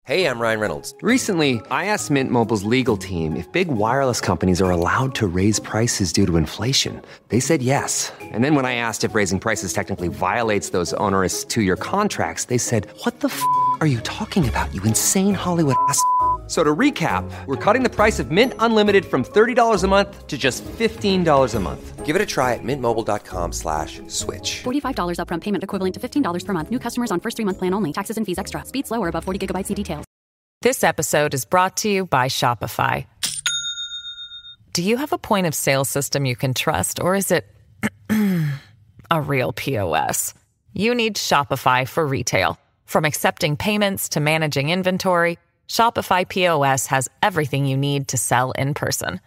Hey, I'm Ryan Reynolds. Recently, I asked Mint Mobile's legal team if big wireless companies are allowed to raise prices due to inflation. They said yes. And then when I asked if raising prices technically violates those onerous two-year contracts, they said, "What the f*** are you talking about, you insane Hollywood ass?" So to recap, we're cutting the price of Mint Unlimited from $30 a month to just $15 a month. Give it a try at mintmobile.com/switch. $45 upfront payment equivalent to $15 per month. New customers on first 3-month plan only. Taxes and fees extra. Speed slower above 40 gigabytes. See details. This episode is brought to you by Shopify. Do you have a point of sale system you can trust, or is it a real POS? You need Shopify for retail. From accepting payments to managing inventory, Shopify POS has everything you need to sell in person.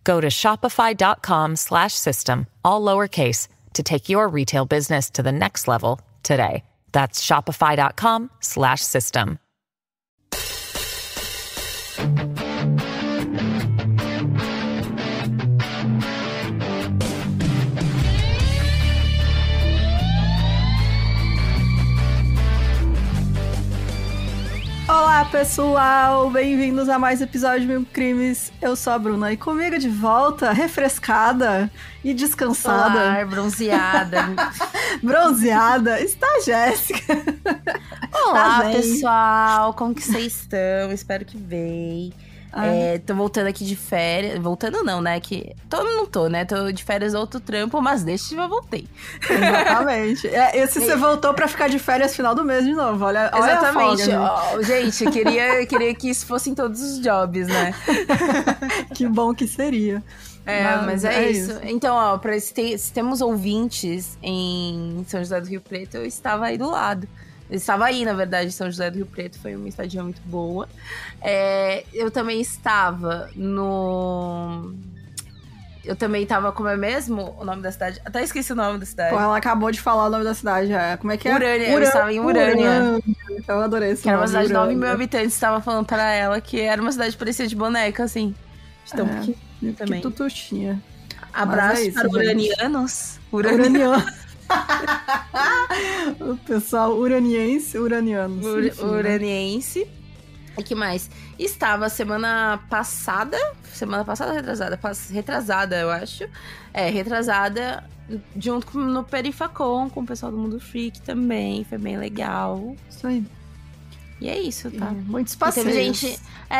Go to shopify.com/system, all lowercase, to take your retail business to the next level today. That's shopify.com/system. Olá pessoal, bem-vindos a mais um episódio de Mil Crimes. Eu sou a Bruna e comigo de volta, refrescada e descansada. Olá, bronzeada. Bronzeada, está a Jéssica. Olá, Tá bem. pessoal, como que vocês estão? Espero que bem. Tô voltando aqui de férias. Voltando não, né? Que não tô, né? Tô de férias outro trampo, mas deste eu voltei. Exatamente. Esse você voltou pra ficar de férias final do mês de novo. Olha Exatamente. A folga, gente, queria que isso fosse em todos os jobs, né? Que bom que seria. Mas é isso. Então, ó, se temos ouvintes em São José do Rio Preto, eu estava aí do lado. Eu estava aí, na verdade, em São José do Rio Preto. Foi uma estadia muito boa. Eu também estava no... Eu também estava, como é mesmo o nome da cidade? Até esqueci o nome da cidade. Pô, ela acabou de falar o nome da cidade. Como é que é? Urânia. Eu estava em Urânia. Eu adorei esse Que era uma nome, cidade de 9 Urânia. mil habitantes. Estava falando pra ela que era uma cidade parecida de boneca, assim. De tão pequenininha também. Que tutuxinha. Abraço isso, para gente. uranianos. Uraniano. O pessoal uraniense, uranianos. Uraniense. E que mais? Estava semana passada ou retrasada? Retrasada, eu acho. Retrasada, junto no Perifacon, com o pessoal do Mundo Freak também. Foi bem legal. Isso aí. E é isso, tá? Muitos E passeios.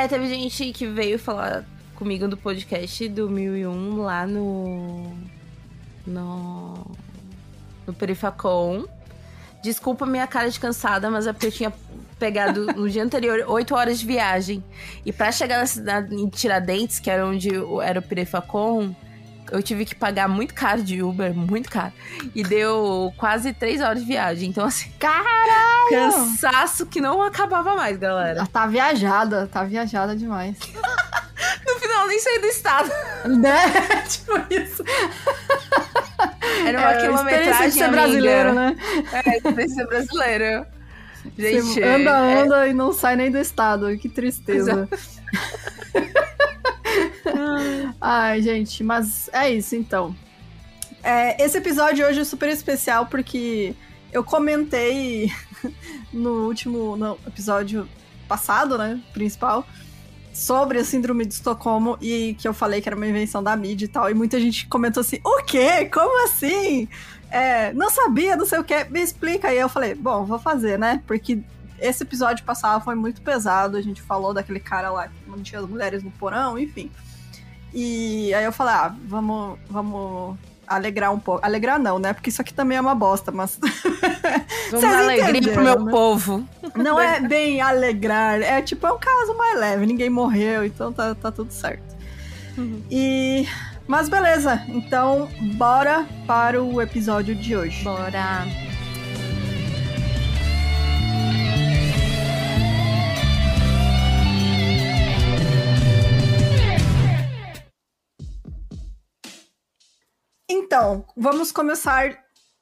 teve gente que veio falar comigo do podcast do 1001 lá no Perifacon. Desculpa minha cara de cansada, mas é porque eu tinha pegado no dia anterior 8 horas de viagem. E pra chegar na cidade em Tiradentes, que era onde era o Perifacon, eu tive que pagar muito caro de Uber, muito caro. E deu quase 3 horas de viagem. Então, assim, Caralho! cansaço que não acabava mais, galera. Ela tá viajada demais. No final, nem saí do estado. Né? Tipo isso. Era uma quilometragem, experiência de ser brasileiro, né? Experiência de ser brasileiro. Gente, Você anda e não sai nem do estado. Que tristeza. Ai, gente, mas é isso, então. Esse episódio hoje é super especial porque eu comentei no episódio passado, né, principal, sobre a síndrome de Estocolmo e que eu falei que era uma invenção da mídia e tal, e muita gente comentou assim, o quê? Como assim? Não sabia, não sei o quê, me explica. E eu falei, bom, vou fazer, né, porque esse episódio passado foi muito pesado, a gente falou daquele cara lá que não tinha as mulheres no porão, enfim. E aí eu falei, vamos alegrar um pouco. Alegrar não, né, porque isso aqui também é uma bosta, mas... Vamos dar alegria pro meu né? povo. Não é bem alegrar, é um caso mais leve, ninguém morreu, então tá tudo certo. Mas beleza, então bora para o episódio de hoje. Bora. Então, vamos começar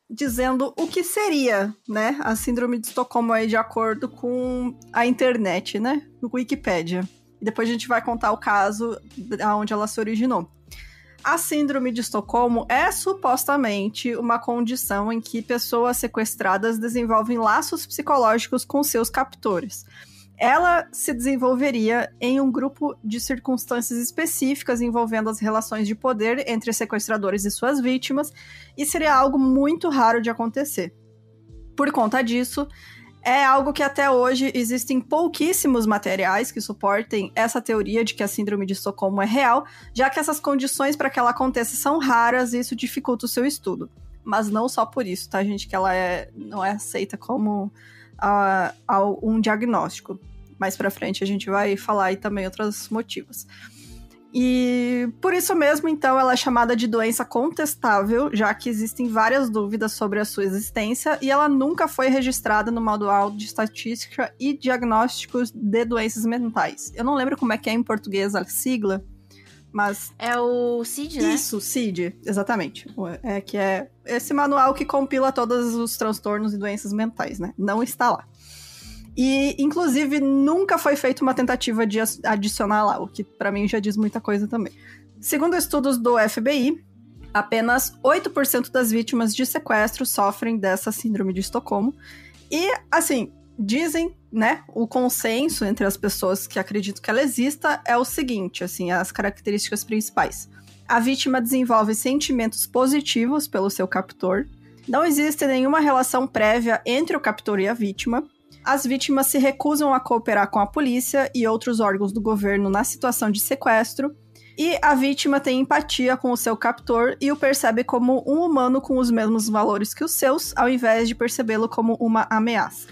dizendo o que seria, né, a síndrome de Estocolmo aí de acordo com a internet, né, no Wikipédia. E depois a gente vai contar o caso onde ela se originou. A síndrome de Estocolmo é supostamente uma condição em que pessoas sequestradas desenvolvem laços psicológicos com seus captores. ela se desenvolveria em um grupo de circunstâncias específicas envolvendo as relações de poder entre sequestradores e suas vítimas, e seria algo muito raro de acontecer. Por conta disso, é algo que até hoje existem pouquíssimos materiais que suportem essa teoria de que a síndrome de Estocolmo é real, já que essas condições para que ela aconteça são raras e isso dificulta o seu estudo. Mas não só por isso, tá, gente? Que ela não é aceita como um diagnóstico. Mais pra frente a gente vai falar aí também outros motivos. E por isso mesmo, então, ela é chamada de doença contestável, já que existem várias dúvidas sobre a sua existência e ela nunca foi registrada no Manual de Estatística e Diagnósticos de Doenças Mentais. Eu não lembro como é que é em português a sigla, mas... É o CID, né? Isso, CID, exatamente. É que é esse manual que compila todos os transtornos e doenças mentais, né? Não está lá. E, inclusive, nunca foi feita uma tentativa de adicionar lá, o que pra mim já diz muita coisa também. Segundo estudos do FBI, apenas 8% das vítimas de sequestro sofrem dessa síndrome de Estocolmo. E, assim, dizem, né, o consenso entre as pessoas que acreditam que ela exista é o seguinte, assim, as características principais. A vítima desenvolve sentimentos positivos pelo seu captor. Não existe nenhuma relação prévia entre o captor e a vítima. As vítimas se recusam a cooperar com a polícia e outros órgãos do governo na situação de sequestro. E a vítima tem empatia com o seu captor e o percebe como um humano com os mesmos valores que os seus, ao invés de percebê-lo como uma ameaça.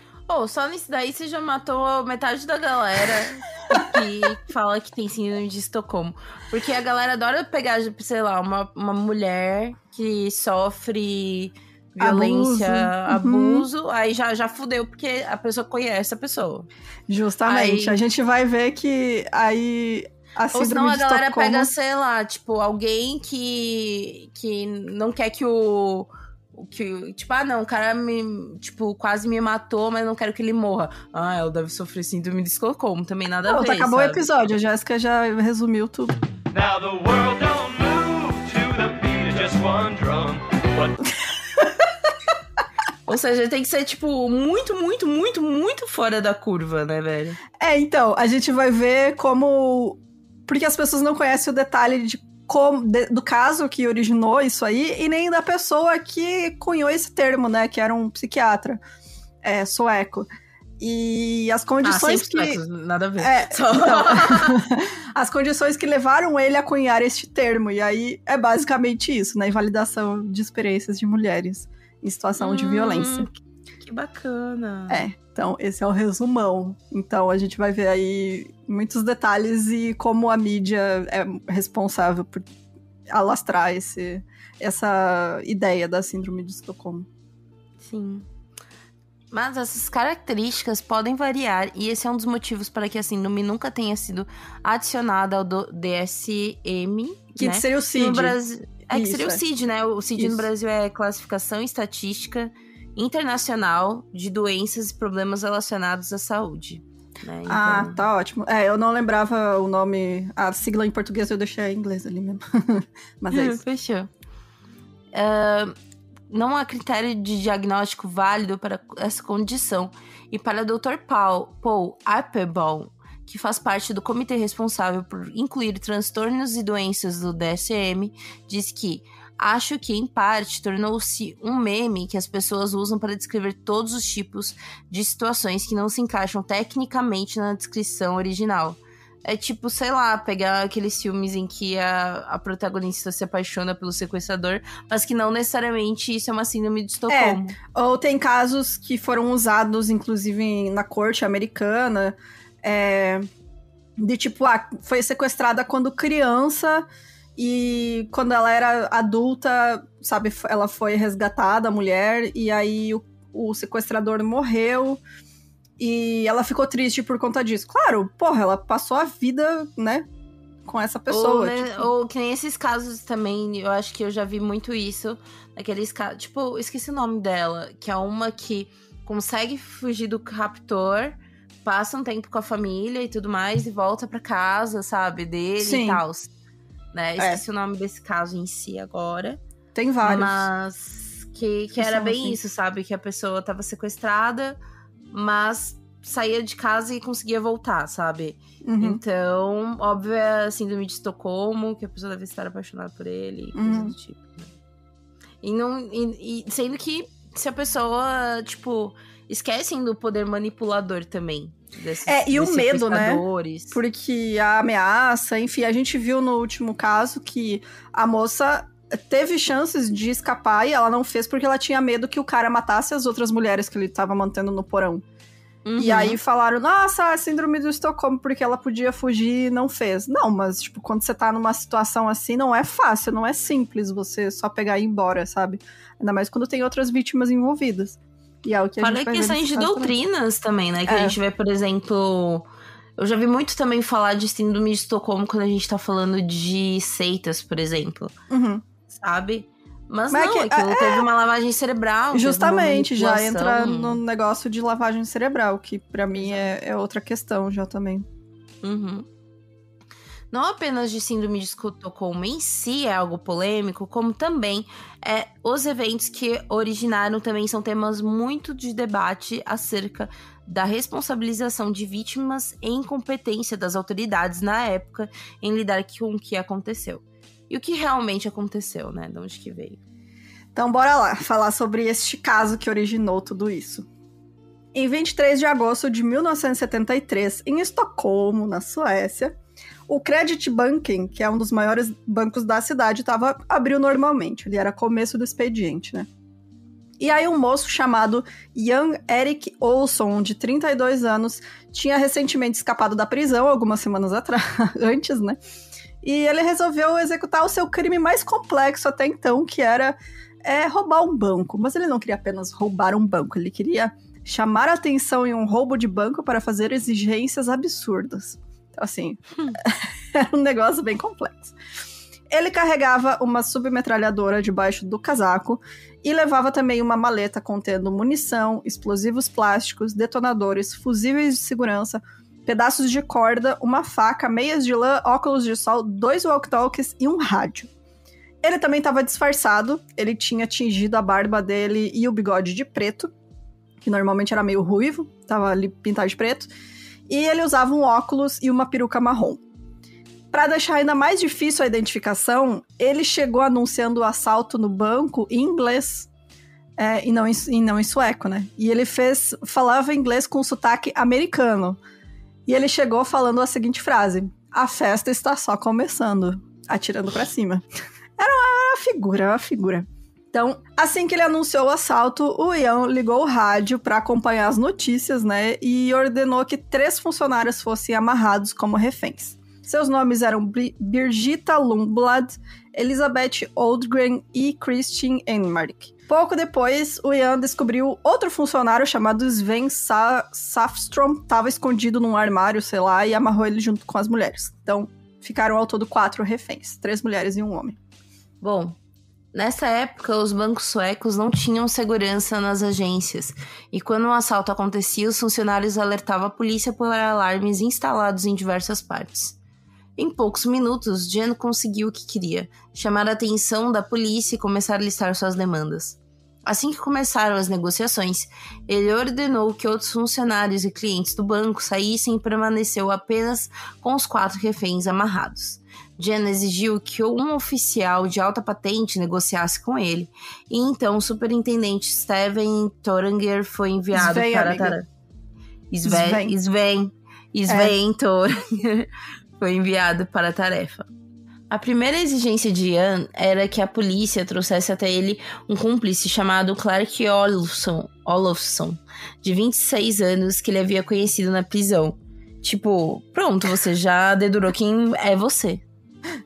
Só nisso daí você já matou metade da galera que fala que tem síndrome de Estocolmo. Porque a galera adora pegar, sei lá, uma mulher que sofre... violência, abuso, aí já fudeu, porque a pessoa conhece a pessoa. Justamente, aí... a gente vai ver que aí a síndrome ou senão a galera Estocolmo... pega, sei lá, tipo, alguém que não quer que tipo, não, o cara quase me matou, mas não quero que ele morra. Ela deve sofrer síndrome de Estocolmo, também nada a ver, acabou sabe? o episódio, a Jéssica já resumiu tudo. Now the world don't move to the beat of just one drum, but... Ou seja, tem que ser, tipo, muito, muito, muito, muito fora da curva, né, velho? Então, a gente vai ver como... Porque as pessoas não conhecem o detalhe do caso que originou isso aí, e nem da pessoa que cunhou esse termo, né, que era um psiquiatra sueco. E as condições suecos, nada a ver. Então, as condições que levaram ele a cunhar este termo, e aí é basicamente isso, né, invalidação de experiências de mulheres em situação de violência. Que bacana. Então esse é o resumão. Então a gente vai ver aí muitos detalhes e como a mídia é responsável por alastrar essa ideia da síndrome de Estocolmo. Sim. Mas essas características podem variar e esse é um dos motivos para que a síndrome nunca tenha sido adicionada ao DSM, que né? seria o CID. No Brasil... que seria o CID, né? O CID no Brasil é Classificação Estatística Internacional de Doenças e Problemas Relacionados à Saúde. Né? Então... tá ótimo. Eu não lembrava o nome, a sigla em português eu deixei em inglês ali mesmo. Mas é isso. Fechou. Não há critério de diagnóstico válido para essa condição. E para o Dr. Paul Applebaum, que faz parte do comitê responsável por incluir transtornos e doenças do DSM, diz que acho que, em parte, tornou-se um meme que as pessoas usam para descrever todos os tipos de situações que não se encaixam tecnicamente na descrição original. É tipo, sei lá, pegar aqueles filmes em que a protagonista se apaixona pelo sequestrador, mas que não necessariamente isso é uma síndrome de Estocolmo. Ou tem casos que foram usados, inclusive, na corte americana, de tipo, foi sequestrada quando criança e quando ela era adulta, sabe, ela foi resgatada, a mulher, e aí o sequestrador morreu e ela ficou triste por conta disso. Claro, ela passou a vida, né, com essa pessoa. Ou que nem esses casos também, eu acho que eu já vi muito isso, naqueles casos, tipo, esqueci o nome dela, que é uma que consegue fugir do captor, passa um tempo com a família e tudo mais, e volta pra casa, sabe, dele e tal. Né? Esqueci o nome desse caso em si agora. Tem vários. Mas que era bem assim. Isso, sabe? Que a pessoa tava sequestrada, mas saía de casa e conseguia voltar, sabe? Uhum. Então, óbvio, é a síndrome de Estocolmo, que a pessoa deve estar apaixonada por ele e coisa do tipo. Né? E sendo que se a pessoa, tipo, esquecem do poder manipulador também. E o medo, né? sequestradores. Porque a ameaça, enfim, a gente viu no último caso que a moça teve chances de escapar e ela não fez porque ela tinha medo que o cara matasse as outras mulheres que ele tava mantendo no porão. Uhum. E aí falaram, nossa, a síndrome do Estocolmo, porque ela podia fugir e não fez. Não, mas, tipo, quando você tá numa situação assim, não é fácil, não é simples você só pegar e ir embora, sabe? Ainda mais quando tem outras vítimas envolvidas. E é o que a gente vai ver questões de doutrinas também, né? Que a gente vê, por exemplo... Eu já vi muito também falar de síndrome de Estocolmo quando a gente tá falando de seitas, por exemplo. Uhum. Sabe? Mas não, aquilo teve uma lavagem cerebral. Justamente, já entra no negócio de lavagem cerebral, que pra mim é outra questão já também. Uhum. Não apenas de síndrome de Estocolmo em si é algo polêmico, como também os eventos que originaram também são temas muito de debate acerca da responsabilização de vítimas e incompetência das autoridades na época em lidar com o que aconteceu. E o que realmente aconteceu, né? De onde que veio. Então, bora lá, falar sobre este caso que originou tudo isso. Em 23 de agosto de 1973, em Estocolmo, na Suécia, o Kreditbanken, que é um dos maiores bancos da cidade, abriu normalmente. Ele era começo do expediente, né? E aí um moço chamado Jan Erik Olsson, de 32 anos, tinha recentemente escapado da prisão, algumas semanas antes, né? E ele resolveu executar o seu crime mais complexo até então, que era roubar um banco. Mas ele não queria apenas roubar um banco, ele queria chamar a atenção em um roubo de banco para fazer exigências absurdas. Então, assim, era um negócio bem complexo. Ele carregava uma submetralhadora debaixo do casaco e levava também uma maleta contendo munição, explosivos plásticos, detonadores, fusíveis de segurança, pedaços de corda, uma faca, meias de lã, óculos de sol, 2 walkie-talkies e um rádio. Ele também estava disfarçado, ele tinha tingido a barba dele e o bigode de preto, que normalmente era meio ruivo, estava ali pintado de preto, e ele usava um óculos e uma peruca marrom. Para deixar ainda mais difícil a identificação, ele chegou anunciando o assalto no banco em inglês, e não em sueco, né? E ele falava inglês com sotaque americano. E ele chegou falando a seguinte frase: a festa está só começando, atirando pra cima. Era uma figura. Então, assim que ele anunciou o assalto, o Jan ligou o rádio para acompanhar as notícias, né? E ordenou que 3 funcionários fossem amarrados como reféns. Seus nomes eram Birgitta Lundblad, Elisabeth Oldgren e Christian Enmark. Pouco depois, o Jan descobriu outro funcionário chamado Sven Safström, estava escondido num armário, sei lá, e amarrou ele junto com as mulheres. Então, ficaram ao todo 4 reféns, 3 mulheres e um homem. Bom, nessa época, os bancos suecos não tinham segurança nas agências, e quando um assalto acontecia, os funcionários alertavam a polícia por alarmes instalados em diversas partes. Em poucos minutos, Jan conseguiu o que queria, chamar a atenção da polícia e começar a listar suas demandas. Assim que começaram as negociações, ele ordenou que outros funcionários e clientes do banco saíssem e permaneceu apenas com os 4 reféns amarrados. Jan exigiu que um oficial de alta patente negociasse com ele, e então o superintendente Steven Toranger foi enviado para Sven Toranger foi enviado para a tarefa. A primeira exigência de Jan era que a polícia trouxesse até ele um cúmplice chamado Clark Olofsson, de 26 anos, que ele havia conhecido na prisão. Tipo, pronto, você já dedurou quem é você,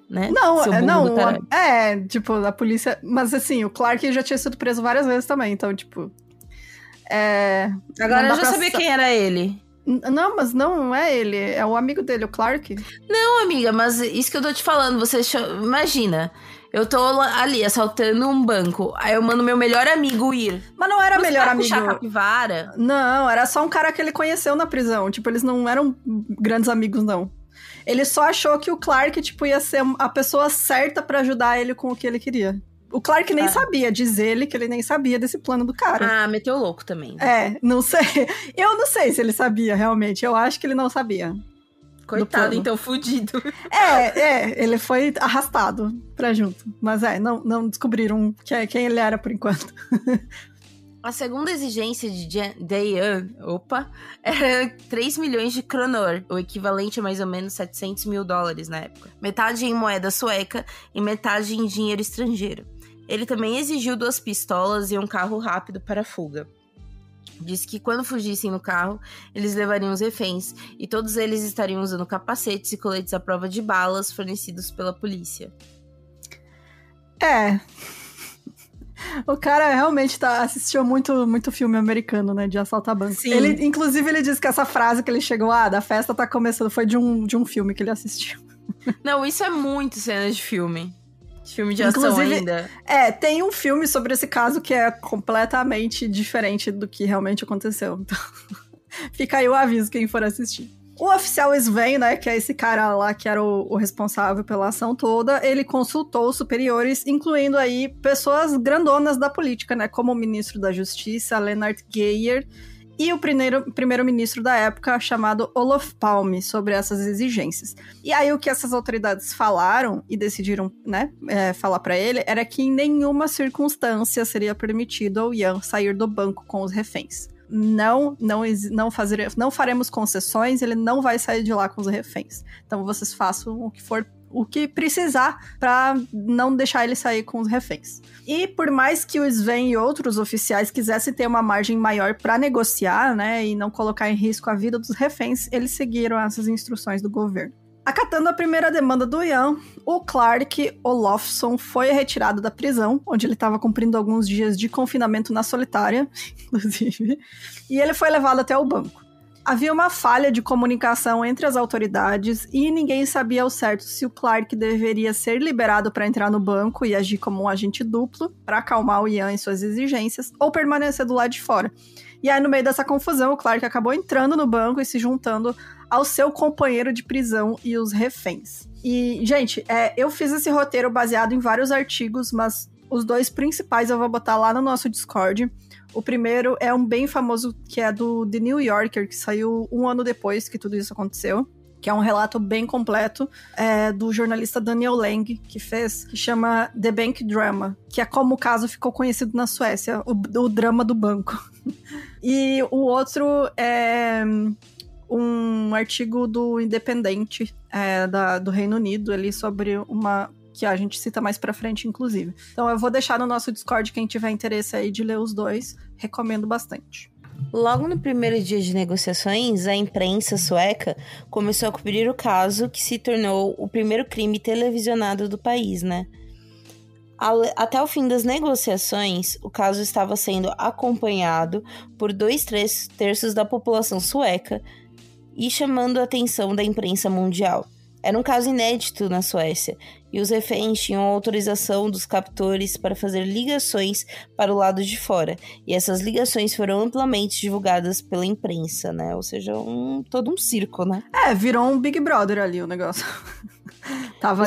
né? Tipo, a polícia... Mas assim, o Clark já tinha sido preso várias vezes também, então, tipo... Agora eu já sabia quem era ele. Não, mas não é ele, é o amigo dele, o Clark. Não, amiga, mas isso que eu tô te falando, imagina, eu tô ali assaltando um banco, aí eu mando meu melhor amigo ir. Mas não era melhor amigo. Puxar a capivara? Não, era só um cara que ele conheceu na prisão, tipo, eles não eram grandes amigos, não. Ele só achou que o Clark, tipo, ia ser a pessoa certa pra ajudar ele com o que ele queria. O Clark nem sabia, diz ele que ele nem sabia desse plano do cara. Ah, meteu louco também. Não sei. Eu não sei se ele sabia, realmente. Eu acho que ele não sabia. Coitado, então, fudido. Ele foi arrastado pra junto. Mas não descobriram quem ele era por enquanto. A segunda exigência de Diane, era 3 milhões de kronor, o equivalente a mais ou menos $700 mil na época. Metade em moeda sueca e metade em dinheiro estrangeiro. Ele também exigiu 2 pistolas e um carro rápido para a fuga. Disse que quando fugissem no carro, eles levariam os reféns e todos eles estariam usando capacetes e coletes à prova de balas fornecidos pela polícia. O cara realmente assistiu muito filme americano, né, de assaltar banco. Sim. Inclusive, ele disse que essa frase que ele chegou, da festa tá começando, foi de um filme que ele assistiu. Não, isso é muito cena de filme. Filme de ação ainda. Tem um filme sobre esse caso que é completamente diferente do que realmente aconteceu. Então, fica aí o aviso quem for assistir. O oficial Sven, né, que é esse cara lá que era o responsável pela ação toda, ele consultou os superiores, incluindo aí pessoas grandonas da política, né, como o ministro da Justiça, Lennart Geijer, e o primeiro-ministro da época, chamado Olof Palme, sobre essas exigências. E aí o que essas autoridades falaram e decidiram, né, falar pra ele, era que em nenhuma circunstância seria permitido ao Jan sair do banco com os reféns. Não faremos concessões, ele não vai sair de lá com os reféns. Então vocês façam o que precisar para não deixar ele sair com os reféns. E por mais que o Sven e outros oficiais quisessem ter uma margem maior para negociar, né, e não colocar em risco a vida dos reféns, eles seguiram essas instruções do governo. Acatando a primeira demanda do Jan, o Clark Olofsson foi retirado da prisão, onde ele estava cumprindo alguns dias de confinamento na solitária, inclusive, e ele foi levado até o banco. Havia uma falha de comunicação entre as autoridades e ninguém sabia ao certo se o Clark deveria ser liberado para entrar no banco e agir como um agente duplo para acalmar o Jan em suas exigências ou permanecer do lado de fora. E aí, no meio dessa confusão, o Clark acabou entrando no banco e se juntando ao seu companheiro de prisão e os reféns. E, gente, eu fiz esse roteiro baseado em vários artigos, mas os 2 principais eu vou botar lá no nosso Discord. O primeiro é um bem famoso, que é do The New Yorker, que saiu 1 ano depois que tudo isso aconteceu, que é um relato bem completo do jornalista Daniel Lang, que chama The Bank Drama, que é como o caso ficou conhecido na Suécia, o drama do banco. E o outro é um artigo do Independente, do Reino Unido, ali sobre uma que a gente cita mais pra frente, inclusive. Então eu vou deixar no nosso Discord, quem tiver interesse aí de ler os 2, recomendo bastante. Logo no primeiro dia de negociações, a imprensa sueca começou a cobrir o caso, que se tornou o primeiro crime televisionado do país, né? Até o fim das negociações, o caso estava sendo acompanhado por 2/3 da população sueca e chamando a atenção da imprensa mundial. Era um caso inédito na Suécia, e os reféns tinham autorização dos captores para fazer ligações para o lado de fora, e essas ligações foram amplamente divulgadas pela imprensa, né? Ou seja, todo um circo, né? Virou um Big Brother ali o negócio. Tava,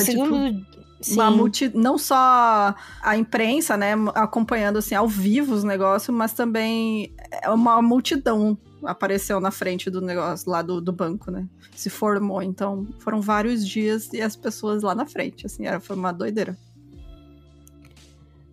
não só a imprensa, né, acompanhando, assim, ao vivo os negócios, mas também uma multidão apareceu na frente do negócio lá do banco, né? Se formou, então foram vários dias e as pessoas lá na frente, assim, foi uma doideira.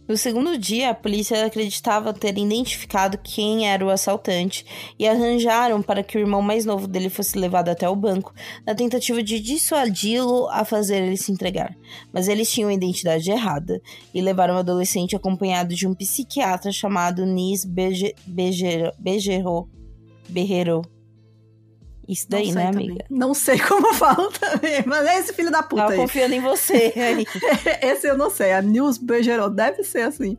No segundo dia, a polícia acreditava ter identificado quem era o assaltante e arranjaram para que o irmão mais novo dele fosse levado até o banco, na tentativa de dissuadi-lo a fazer ele se entregar. Mas eles tinham a identidade errada e levaram o adolescente acompanhado de um psiquiatra chamado Nils Berrero. Isso daí, né, amiga? Também. Não sei como fala também, mas é esse filho da puta aí. Tava confiando em você. Esse eu não sei, a Nils Bergero deve ser assim.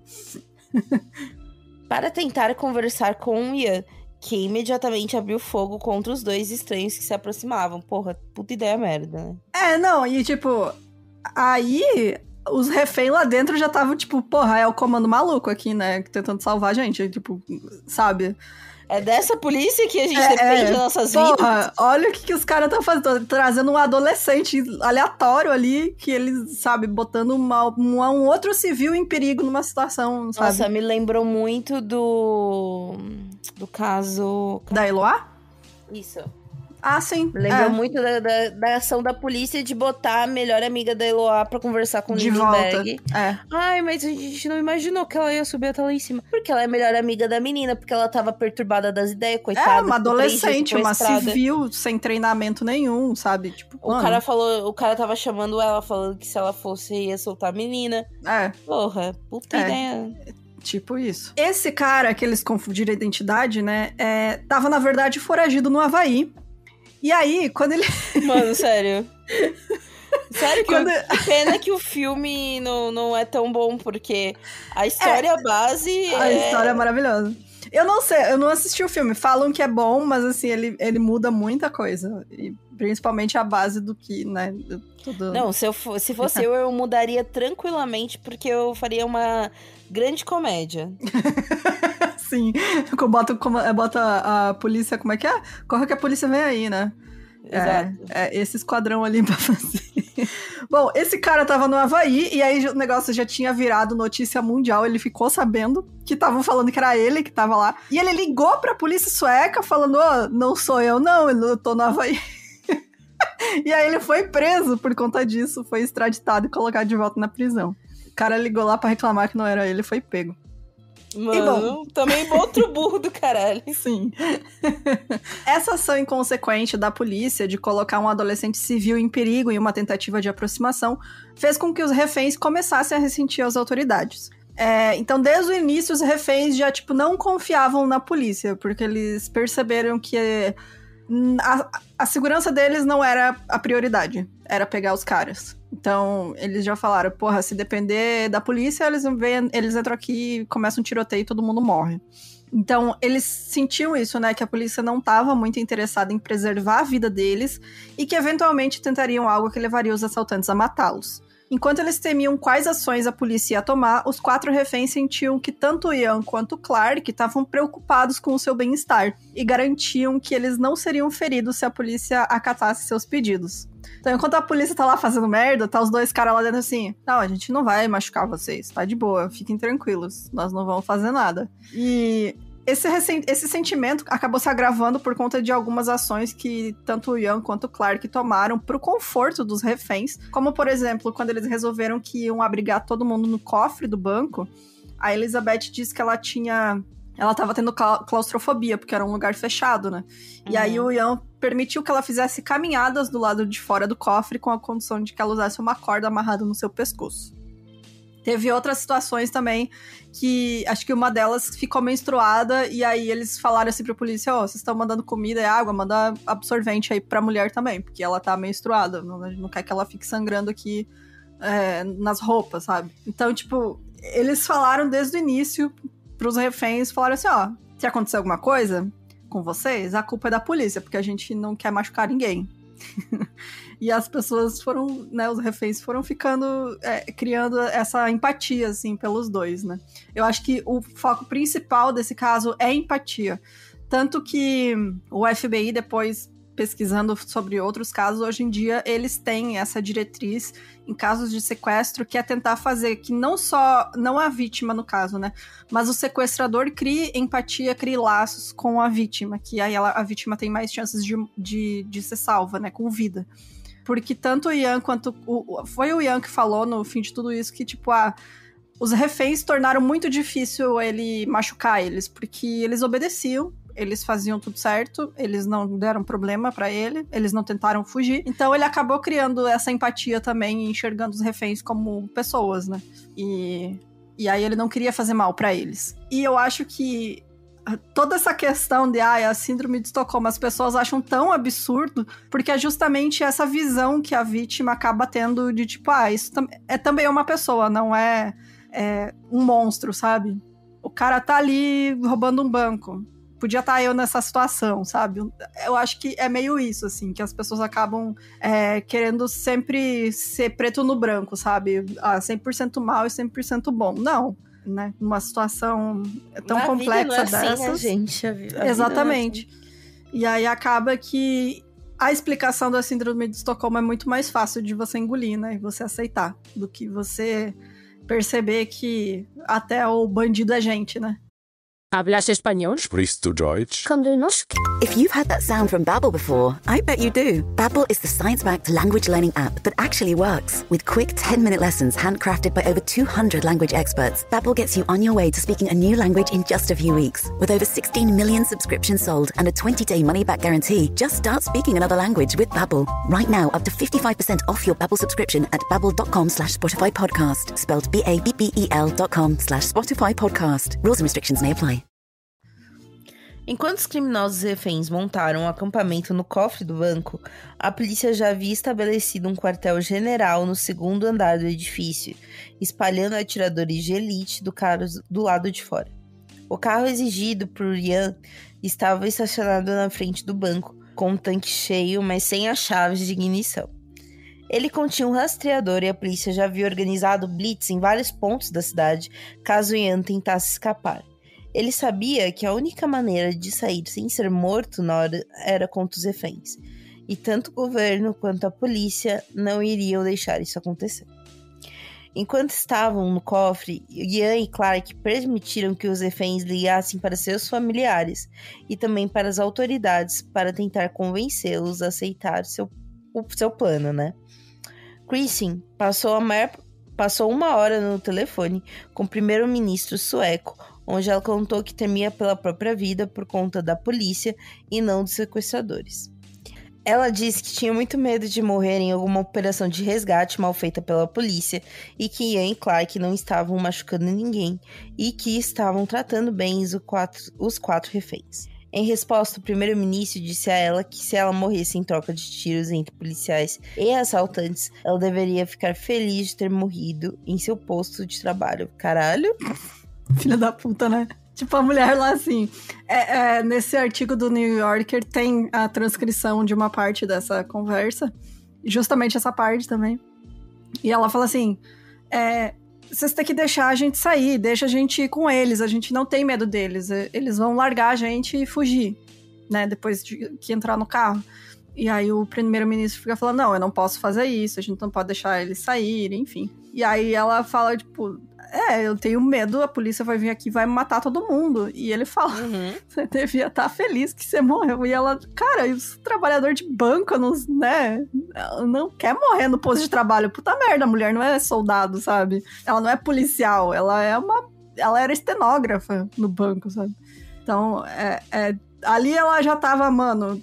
Para tentar conversar com o Jan, que imediatamente abriu fogo contra os 2 estranhos que se aproximavam. Porra, puta ideia merda, né? E tipo, aí os reféns lá dentro já estavam tipo, porra, é o comando maluco aqui, né, tentando salvar a gente, tipo, sabe? É dessa polícia que a gente depende das nossas vidas? Olha o que os caras estão fazendo. Trazendo um adolescente aleatório ali, que eles, sabe, botando um outro civil em perigo numa situação, sabe? Nossa, me lembrou muito do caso... Da Eloá? Isso. Ah, sim. Lembrou muito da ação da polícia de botar a melhor amiga da Eloá pra conversar com o Lindbergh. Ai, mas a gente não imaginou que ela ia subir até lá em cima. Porque ela é a melhor amiga da menina, porque ela tava perturbada das ideias, coitada. Uma adolescente, uma civil, sem treinamento nenhum, sabe? Tipo, o cara tava chamando ela, falando que se ela fosse, ia soltar a menina. Porra, puta ideia. Tipo isso. Esse cara, que eles confundiram a identidade, né, tava, na verdade, foragido no Havaí. E aí, quando ele... Mano, sério. Sério que pena que o filme não é tão bom, porque a história base A história é maravilhosa. Eu não sei, eu não assisti o filme. Falam que é bom, mas assim, ele muda muita coisa. E principalmente a base do que, né? Tudo... Não, se fosse eu mudaria tranquilamente, porque eu faria uma grande comédia. Sim, bota a polícia, como é que é? Corre que a polícia vem aí, né? Exato. Esse esquadrão ali pra fazer. Bom, esse cara tava no Havaí, e aí o negócio já tinha virado notícia mundial, ele ficou sabendo que estavam falando que era ele que tava lá, e ele ligou pra polícia sueca falando, não sou eu não, eu tô no Havaí. E aí ele foi preso por conta disso, foi extraditado e colocado de volta na prisão. O cara ligou lá pra reclamar que não era ele, foi pego. Mano, também outro burro do caralho. Sim. Essa ação inconsequente da polícia de colocar um adolescente civil em perigo em uma tentativa de aproximação fez com que os reféns começassem a ressentir as autoridades. Então, desde o início, os reféns já, não confiavam na polícia, porque eles perceberam que a segurança deles não era a prioridade, era pegar os caras. Então, eles já falaram, porra, se depender da polícia, eles entram aqui, começam um tiroteio e todo mundo morre. Então, eles sentiam isso, né, que a polícia não estava muito interessada em preservar a vida deles e que, eventualmente, tentariam algo que levaria os assaltantes a matá-los. Enquanto eles temiam quais ações a polícia ia tomar, os 4 reféns sentiam que tanto Ian quanto Clark estavam preocupados com o seu bem-estar e garantiam que eles não seriam feridos se a polícia acatasse seus pedidos. Então, enquanto a polícia tá lá fazendo merda, tá os 2 caras lá dentro assim, não, a gente não vai machucar vocês, tá de boa, fiquem tranquilos, nós não vamos fazer nada. E esse sentimento acabou se agravando por conta de algumas ações que tanto o Ian quanto o Clark tomaram pro conforto dos reféns, como, por exemplo, quando eles resolveram que iam abrigar todo mundo no cofre do banco, a Elizabeth disse que ela tava tendo claustrofobia, porque era um lugar fechado, né? Uhum. E aí o Ian permitiu que ela fizesse caminhadas do lado de fora do cofre com a condição de que ela usasse uma corda amarrada no seu pescoço. Teve outras situações também que, acho que uma delas ficou menstruada e aí eles falaram assim pra polícia, vocês estão mandando comida e água, manda absorvente aí pra mulher também, porque ela tá menstruada, não quer que ela fique sangrando aqui nas roupas, sabe? Então, eles falaram desde o início pros reféns, falaram assim, se acontecer alguma coisa com vocês, a culpa é da polícia, porque a gente não quer machucar ninguém. E as pessoas foram, né, os reféns foram ficando, criando essa empatia, assim, pelos dois, né? Eu acho que o foco principal desse caso é empatia. Tanto que o FBI, depois pesquisando sobre outros casos, hoje em dia eles têm essa diretriz em casos de sequestro, que é tentar fazer que não a vítima no caso, né, mas o sequestrador crie empatia, crie laços com a vítima, que aí a vítima tem mais chances de ser salva, né, com vida. Porque tanto o Ian quanto foi o Ian que falou no fim de tudo isso que, os reféns tornaram muito difícil ele machucar eles, porque eles obedeciam, eles faziam tudo certo, eles não deram problema pra ele, eles não tentaram fugir. Então ele acabou criando essa empatia também, enxergando os reféns como pessoas, né? E aí ele não queria fazer mal pra eles. E eu acho que toda essa questão de a síndrome de Estocolmo, as pessoas acham tão absurdo, porque é justamente essa visão que a vítima acaba tendo de isso é também uma pessoa, não é um monstro, sabe? O cara tá ali roubando um banco. Podia estar eu nessa situação, sabe? Eu acho que é meio isso, assim, que as pessoas acabam querendo sempre ser preto no branco, sabe? 100% mal e 100% bom. Não. né, numa situação tão A complexa vida não é assim, né, dessas. gente? A vida Exatamente. não é assim. E aí acaba que a explicação da síndrome de Estocolmo é muito mais fácil de você engolir, né? E você aceitar, do que você perceber que até o bandido é gente, né? ¿Hablas español? Sprichst du Deutsch? If you've heard that sound from Babbel before, I bet you do. Babbel is the science-backed language learning app that actually works. With quick 10-minute lessons handcrafted by over 200 language experts, Babbel gets you on your way to speaking a new language in just a few weeks. With over 16 million subscriptions sold and a 20-day money-back guarantee, just start speaking another language with Babbel. Right now, up to 55% off your Babbel subscription at babbel.com/Spotify podcast. Spelled babbel.com/Spotify podcast. Rules and restrictions may apply. Enquanto os criminosos reféns montaram um acampamento no cofre do banco, a polícia já havia estabelecido um quartel-general no segundo andar do edifício, espalhando atiradores de elite do lado de fora. O carro exigido por Ian estava estacionado na frente do banco, com um tanque cheio, mas sem as chaves de ignição. Ele continha um rastreador e a polícia já havia organizado blitz em vários pontos da cidade, caso Ian tentasse escapar. Ele sabia que a única maneira de sair sem ser morto na hora era contra os reféns, e tanto o governo quanto a polícia não iriam deixar isso acontecer. Enquanto estavam no cofre, Ian e Clark permitiram que os reféns ligassem para seus familiares e também para as autoridades para tentar convencê-los a aceitar o seu plano, né? Kristen passou uma hora no telefone com o primeiro-ministro sueco, onde ela contou que temia pela própria vida por conta da polícia e não dos sequestradores. Ela disse que tinha muito medo de morrer em alguma operação de resgate mal feita pela polícia e que Ian e Clark não estavam machucando ninguém e que estavam tratando bem os quatro reféns. Em resposta, o primeiro-ministro disse a ela que se ela morresse em troca de tiros entre policiais e assaltantes, ela deveria ficar feliz de ter morrido em seu posto de trabalho. Caralho! Filha da puta, né? Tipo, a mulher lá assim... nesse artigo do New Yorker tem a transcrição de uma parte dessa conversa. Justamente essa parte também. E ela fala assim... vocês têm que deixar a gente sair. Deixa a gente ir com eles. A gente não tem medo deles. Eles vão largar a gente e fugir. Né? Depois que entrar no carro. E aí o primeiro-ministro fica falando... Não, eu não posso fazer isso. A gente não pode deixar eles saírem. Enfim. E aí ela fala, tipo... eu tenho medo, a polícia vai vir aqui e vai matar todo mundo. E ele fala, você devia estar feliz que você morreu. E ela, cara, o trabalhador de banco, não quer morrer no posto de trabalho. Puta merda, a mulher não é soldado, sabe? Ela não é policial, ela era estenógrafa no banco, sabe? Então, ali ela já tava, mano,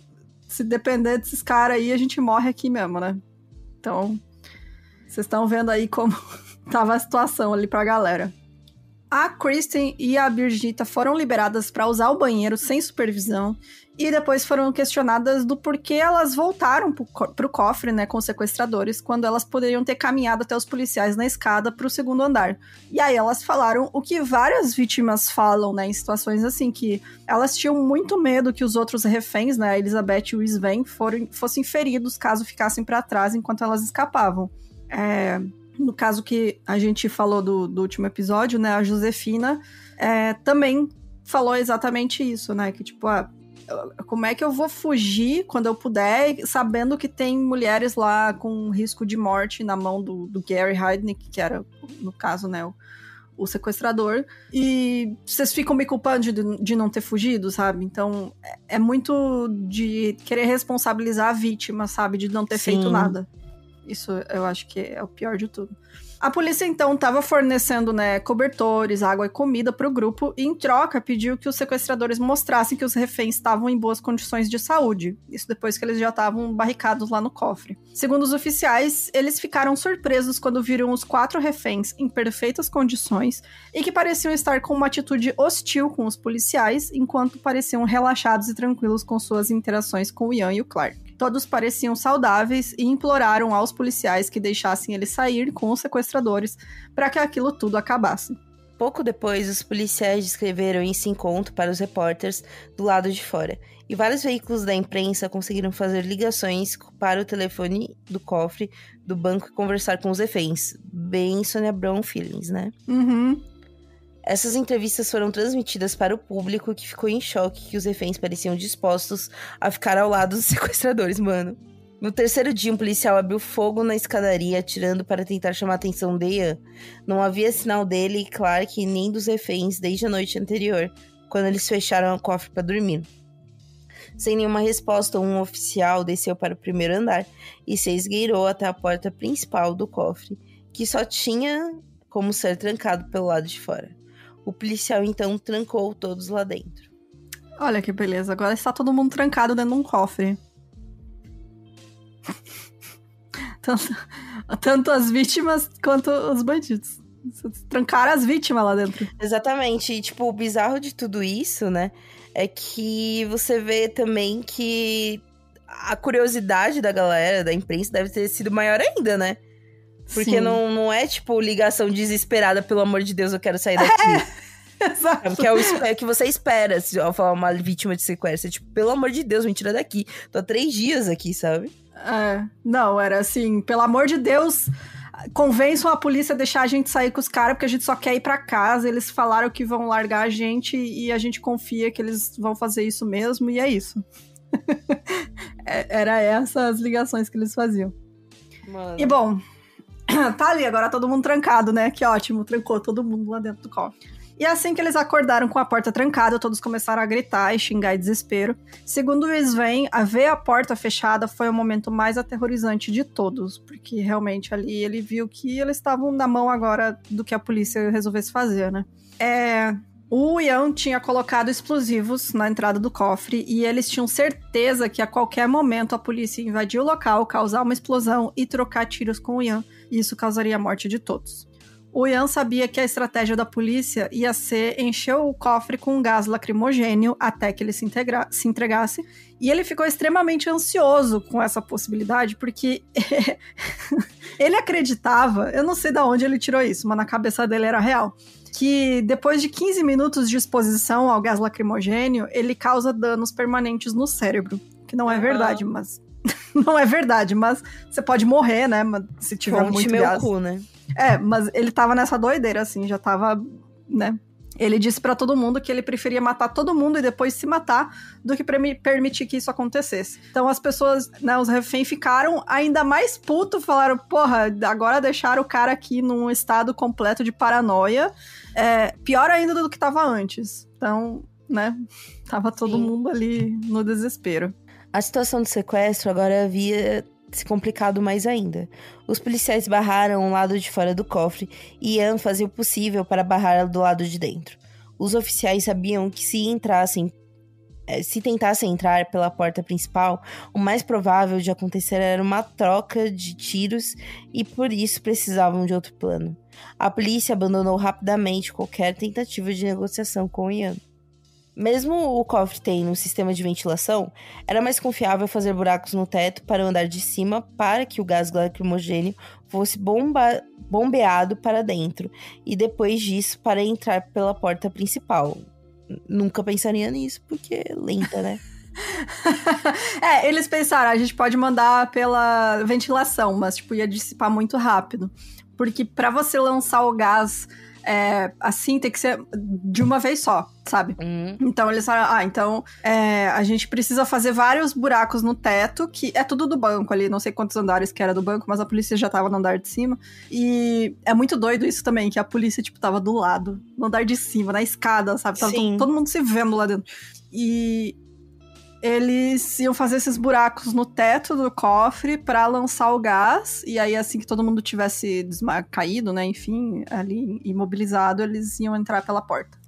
se depender desses caras aí, a gente morre aqui mesmo, né? Então, vocês estão vendo aí como... tava a situação ali pra galera. A Kristen e a Birgitta foram liberadas pra usar o banheiro sem supervisão e depois foram questionadas do porquê elas voltaram pro cofre, né, com os sequestradores, quando elas poderiam ter caminhado até os policiais na escada pro segundo andar. E aí elas falaram o que várias vítimas falam, né, em situações assim, que elas tinham muito medo que os outros reféns, né, a Elizabeth e o Sven, fossem feridos caso ficassem pra trás enquanto elas escapavam. No caso que a gente falou do último episódio, né, a Josefina também falou exatamente isso, né, que tipo, como é que eu vou fugir quando eu puder, sabendo que tem mulheres lá com risco de morte na mão do Gary Heidnik, que era, no caso, né, o sequestrador, e vocês ficam me culpando de não ter fugido, sabe? Então, é muito de querer responsabilizar a vítima, sabe, de não ter feito nada. Isso eu acho que é o pior de tudo. A polícia, então, estava fornecendo, né, cobertores, água e comida para o grupo e, em troca, pediu que os sequestradores mostrassem que os reféns estavam em boas condições de saúde. Isso depois que eles já estavam barricados lá no cofre. Segundo os oficiais, eles ficaram surpresos quando viram os 4 reféns em perfeitas condições e que pareciam estar com uma atitude hostil com os policiais, enquanto pareciam relaxados e tranquilos com suas interações com o Ian e o Clark. Todos pareciam saudáveis e imploraram aos policiais que deixassem eles sair com os sequestradores para que aquilo tudo acabasse. Pouco depois, os policiais descreveram esse encontro para os repórteres do lado de fora, e vários veículos da imprensa conseguiram fazer ligações para o telefone do cofre do banco e conversar com os reféns. Bem Sônia Abrão feelings, né? Essas entrevistas foram transmitidas para o público, que ficou em choque que os reféns pareciam dispostos a ficar ao lado dos sequestradores, mano. No terceiro dia, um policial abriu fogo na escadaria, atirando para tentar chamar a atenção de Ian. Não havia sinal dele, Clark, nem dos reféns desde a noite anterior, quando eles fecharam o cofre para dormir. Sem nenhuma resposta, um oficial desceu para o primeiro andar e se esgueirou até a porta principal do cofre, que só tinha como ser trancado pelo lado de fora. O policial, então, trancou todos lá dentro. Olha que beleza, agora está todo mundo trancado dentro de um cofre. Tanto as vítimas quanto os bandidos. Trancaram as vítimas lá dentro. Exatamente. E, tipo, o bizarro de tudo isso, né, é que você vê também que a curiosidade da galera, da imprensa, deve ter sido maior ainda, né? Porque não é, tipo, ligação desesperada, pelo amor de Deus, eu quero sair daqui. Exato. Porque é o que você espera ao falar uma vítima de sequestro. Tipo, pelo amor de Deus, me tira daqui. Tô há 3 dias aqui, sabe? Não, era assim, pelo amor de Deus, convençam a polícia a deixar a gente sair com os caras, porque a gente só quer ir pra casa. Eles falaram que vão largar a gente e a gente confia que eles vão fazer isso mesmo, e é isso. Era essas ligações que eles faziam. Mano. E bom, tá ali, agora todo mundo trancado, né? Que ótimo, trancou todo mundo lá dentro do cofre. E assim que eles acordaram com a porta trancada, todos começaram a gritar e xingar em desespero. Segundo o Sven, ver a porta fechada foi o momento mais aterrorizante de todos, porque realmente ali ele viu que eles estavam na mão agora do que a polícia resolvesse fazer, né? O Ian tinha colocado explosivos na entrada do cofre e eles tinham certeza que a qualquer momento a polícia ia invadir o local, causar uma explosão e trocar tiros com o Ian, e isso causaria a morte de todos. O Ian sabia que a estratégia da polícia ia ser encher o cofre com gás lacrimogênio até que ele se entregasse. E ele ficou extremamente ansioso com essa possibilidade, porque ele acreditava, eu não sei de onde ele tirou isso, mas na cabeça dele era real, que depois de 15 minutos de exposição ao gás lacrimogênio, ele causa danos permanentes no cérebro. Que não é verdade, mas... não é verdade, mas você pode morrer, né? Se tiver muito gás. Cu, né? Mas ele tava nessa doideira, assim, já tava, né? Ele disse pra todo mundo que ele preferia matar todo mundo e depois se matar do que permitir que isso acontecesse. Então as pessoas, né, os reféns ficaram ainda mais putos, falaram, porra, agora deixaram o cara aqui num estado completo de paranoia, pior ainda do que tava antes. Então, né, tava todo mundo ali no desespero. A situação do sequestro agora havia se complicado mais ainda. Os policiais barraram o lado de fora do cofre e Ian fazia o possível para barrar do lado de dentro. Os oficiais sabiam que se tentassem entrar pela porta principal, o mais provável de acontecer era uma troca de tiros e por isso precisavam de outro plano. A polícia abandonou rapidamente qualquer tentativa de negociação com Ian. Mesmo o cofre tendo um sistema de ventilação, era mais confiável fazer buracos no teto para o andar de cima para que o gás lacrimogênio fosse bombeado para dentro e depois disso para entrar pela porta principal. Nunca pensaria nisso porque é lenta, né? Eles pensaram, a gente pode mandar pela ventilação, mas tipo, ia dissipar muito rápido. Porque para você lançar o gás... assim tem que ser de uma vez só, sabe? Então eles falaram, a gente precisa fazer vários buracos no teto, que é tudo do banco ali, não sei quantos andares que era do banco, mas a polícia já tava no andar de cima, e é muito doido isso também, que a polícia, tipo, tava do lado, no andar de cima, na escada, sabe? Tava todo mundo se vendo lá dentro. E eles iam fazer esses buracos no teto do cofre pra lançar o gás, e aí assim que todo mundo tivesse caído, né, enfim, ali imobilizado, eles iam entrar pela porta.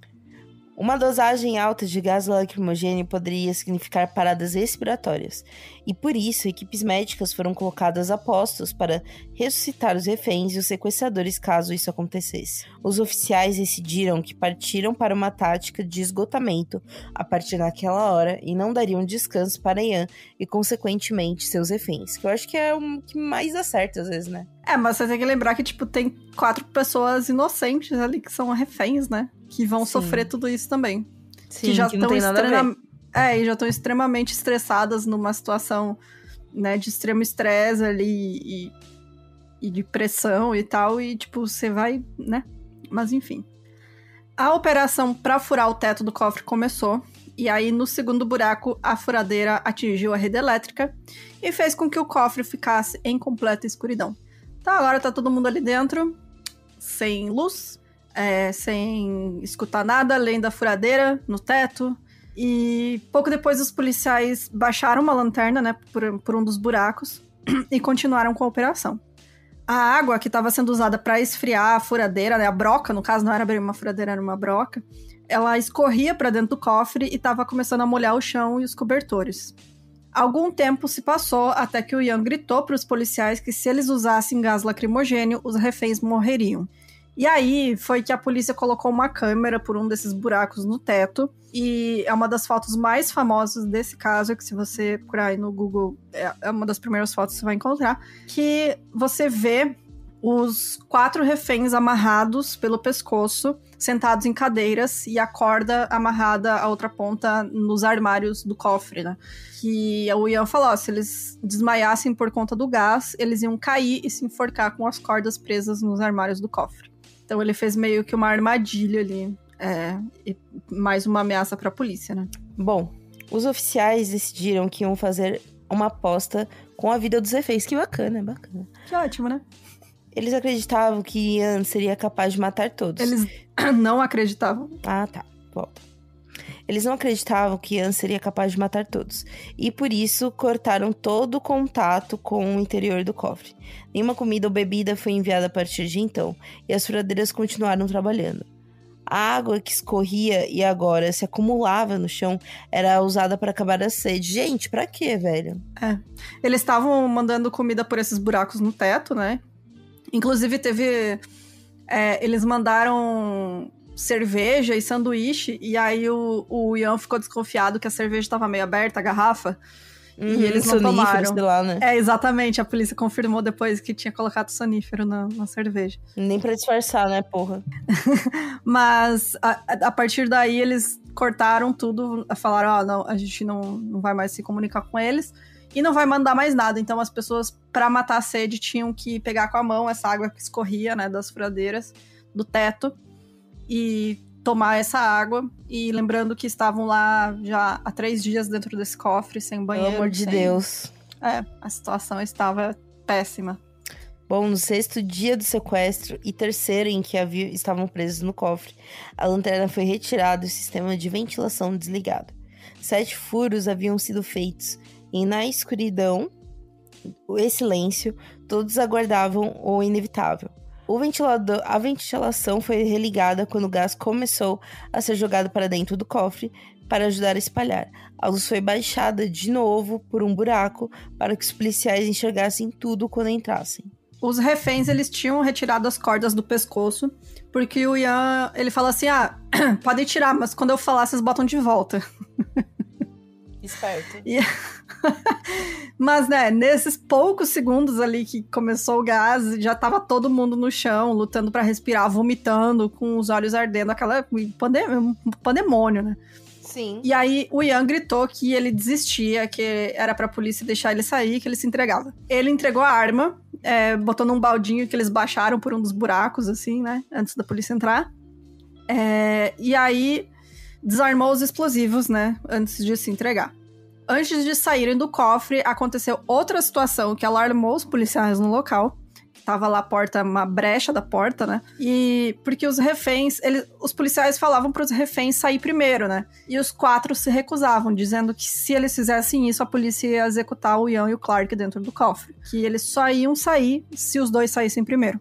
Uma dosagem alta de gás lacrimogêneo poderia significar paradas respiratórias, e por isso equipes médicas foram colocadas a postos para ressuscitar os reféns e os sequestradores caso isso acontecesse. Os oficiais decidiram que partiram para uma tática de esgotamento a partir daquela hora e não dariam descanso para Ian e, consequentemente, seus reféns, que eu acho que é o que mais dá certo às vezes, né? Mas você tem que lembrar que, tipo, tem 4 pessoas inocentes ali que são reféns, né? Que vão sofrer tudo isso também. Sim, que já estão e já estão extremamente estressadas numa situação, né, de extremo estresse ali e de pressão e tal, e tipo, você vai, né? Mas enfim. A operação para furar o teto do cofre começou, e aí no segundo buraco a furadeira atingiu a rede elétrica e fez com que o cofre ficasse em completa escuridão. Então agora tá todo mundo ali dentro, sem luz, sem escutar nada além da furadeira no teto. E pouco depois os policiais baixaram uma lanterna, né, por um dos buracos e continuaram com a operação. A água que estava sendo usada para esfriar a furadeira, né, a broca, no caso não era bem uma furadeira, era uma broca, ela escorria para dentro do cofre e estava começando a molhar o chão e os cobertores. Algum tempo se passou até que o Ian gritou para os policiais que se eles usassem gás lacrimogênio, os reféns morreriam. E aí foi que a polícia colocou uma câmera por um desses buracos no teto, e é uma das fotos mais famosas desse caso, que se você procurar aí no Google, é uma das primeiras fotos que você vai encontrar, que você vê os 4 reféns amarrados pelo pescoço, sentados em cadeiras, e a corda amarrada à outra ponta nos armários do cofre, né? Que o Ian falou, se eles desmaiassem por conta do gás, eles iam cair e se enforcar com as cordas presas nos armários do cofre. Então ele fez meio que uma armadilha ali, e mais uma ameaça para a polícia, né? Bom, os oficiais decidiram que iam fazer uma aposta com a vida dos reféns. Que bacana, bacana. Que ótimo, né? Eles acreditavam que Ian seria capaz de matar todos. Eles não acreditavam. Ah, tá. Volta. Eles não acreditavam que Ian seria capaz de matar todos. E por isso cortaram todo o contato com o interior do cofre. Nenhuma comida ou bebida foi enviada a partir de então. E as furadeiras continuaram trabalhando. A água que escorria e agora se acumulava no chão era usada para acabar a sede. Gente, pra quê, velho? Eles estavam mandando comida por esses buracos no teto, né? Inclusive teve... eles mandaram cerveja e sanduíche, e aí o Ian ficou desconfiado que a cerveja estava meio aberta, a garrafa, e eles não tomaram. Sei lá, né? Exatamente, a polícia confirmou depois que tinha colocado sonífero na cerveja. Nem pra disfarçar, né, porra? Mas a partir daí eles cortaram tudo, falaram, não, a gente não vai mais se comunicar com eles, e não vai mandar mais nada. Então as pessoas, pra matar a sede, tinham que pegar com a mão essa água que escorria, né, das furadeiras, do teto, e tomar essa água. E lembrando que estavam lá já há 3 dias dentro desse cofre, sem banheiro. Pelo amor de Deus. A situação estava péssima. Bom, no 6º dia do sequestro e 3º em que estavam presos no cofre, a lanterna foi retirada e o sistema de ventilação desligado. 7 furos haviam sido feitos e na escuridão e silêncio, todos aguardavam o inevitável. A ventilação foi religada quando o gás começou a ser jogado para dentro do cofre para ajudar a espalhar. A luz foi baixada de novo por um buraco para que os policiais enxergassem tudo quando entrassem. Os reféns, eles tinham retirado as cordas do pescoço, porque o Ian, ele fala assim, podem tirar, mas quando eu falar, vocês botam de volta. Esperto. Mas, né, nesses poucos segundos ali que começou o gás, já tava todo mundo no chão, lutando pra respirar, vomitando, com os olhos ardendo, aquela pandemônio, né? Sim. E aí o Ian gritou que ele desistia, que era pra polícia deixar ele sair, que ele se entregava. Ele entregou a arma, botou num baldinho que eles baixaram por um dos buracos, assim, né, antes da polícia entrar. E aí desarmou os explosivos, né, antes de se entregar. Antes de saírem do cofre, aconteceu outra situação que alarmou os policiais no local. Tava lá a porta, uma brecha da porta, né? E porque os reféns, os policiais falavam para os reféns sair primeiro, né? E os 4 se recusavam, dizendo que se eles fizessem isso, a polícia ia executar o Ian e o Clark dentro do cofre. Que eles só iam sair se os 2 saíssem primeiro.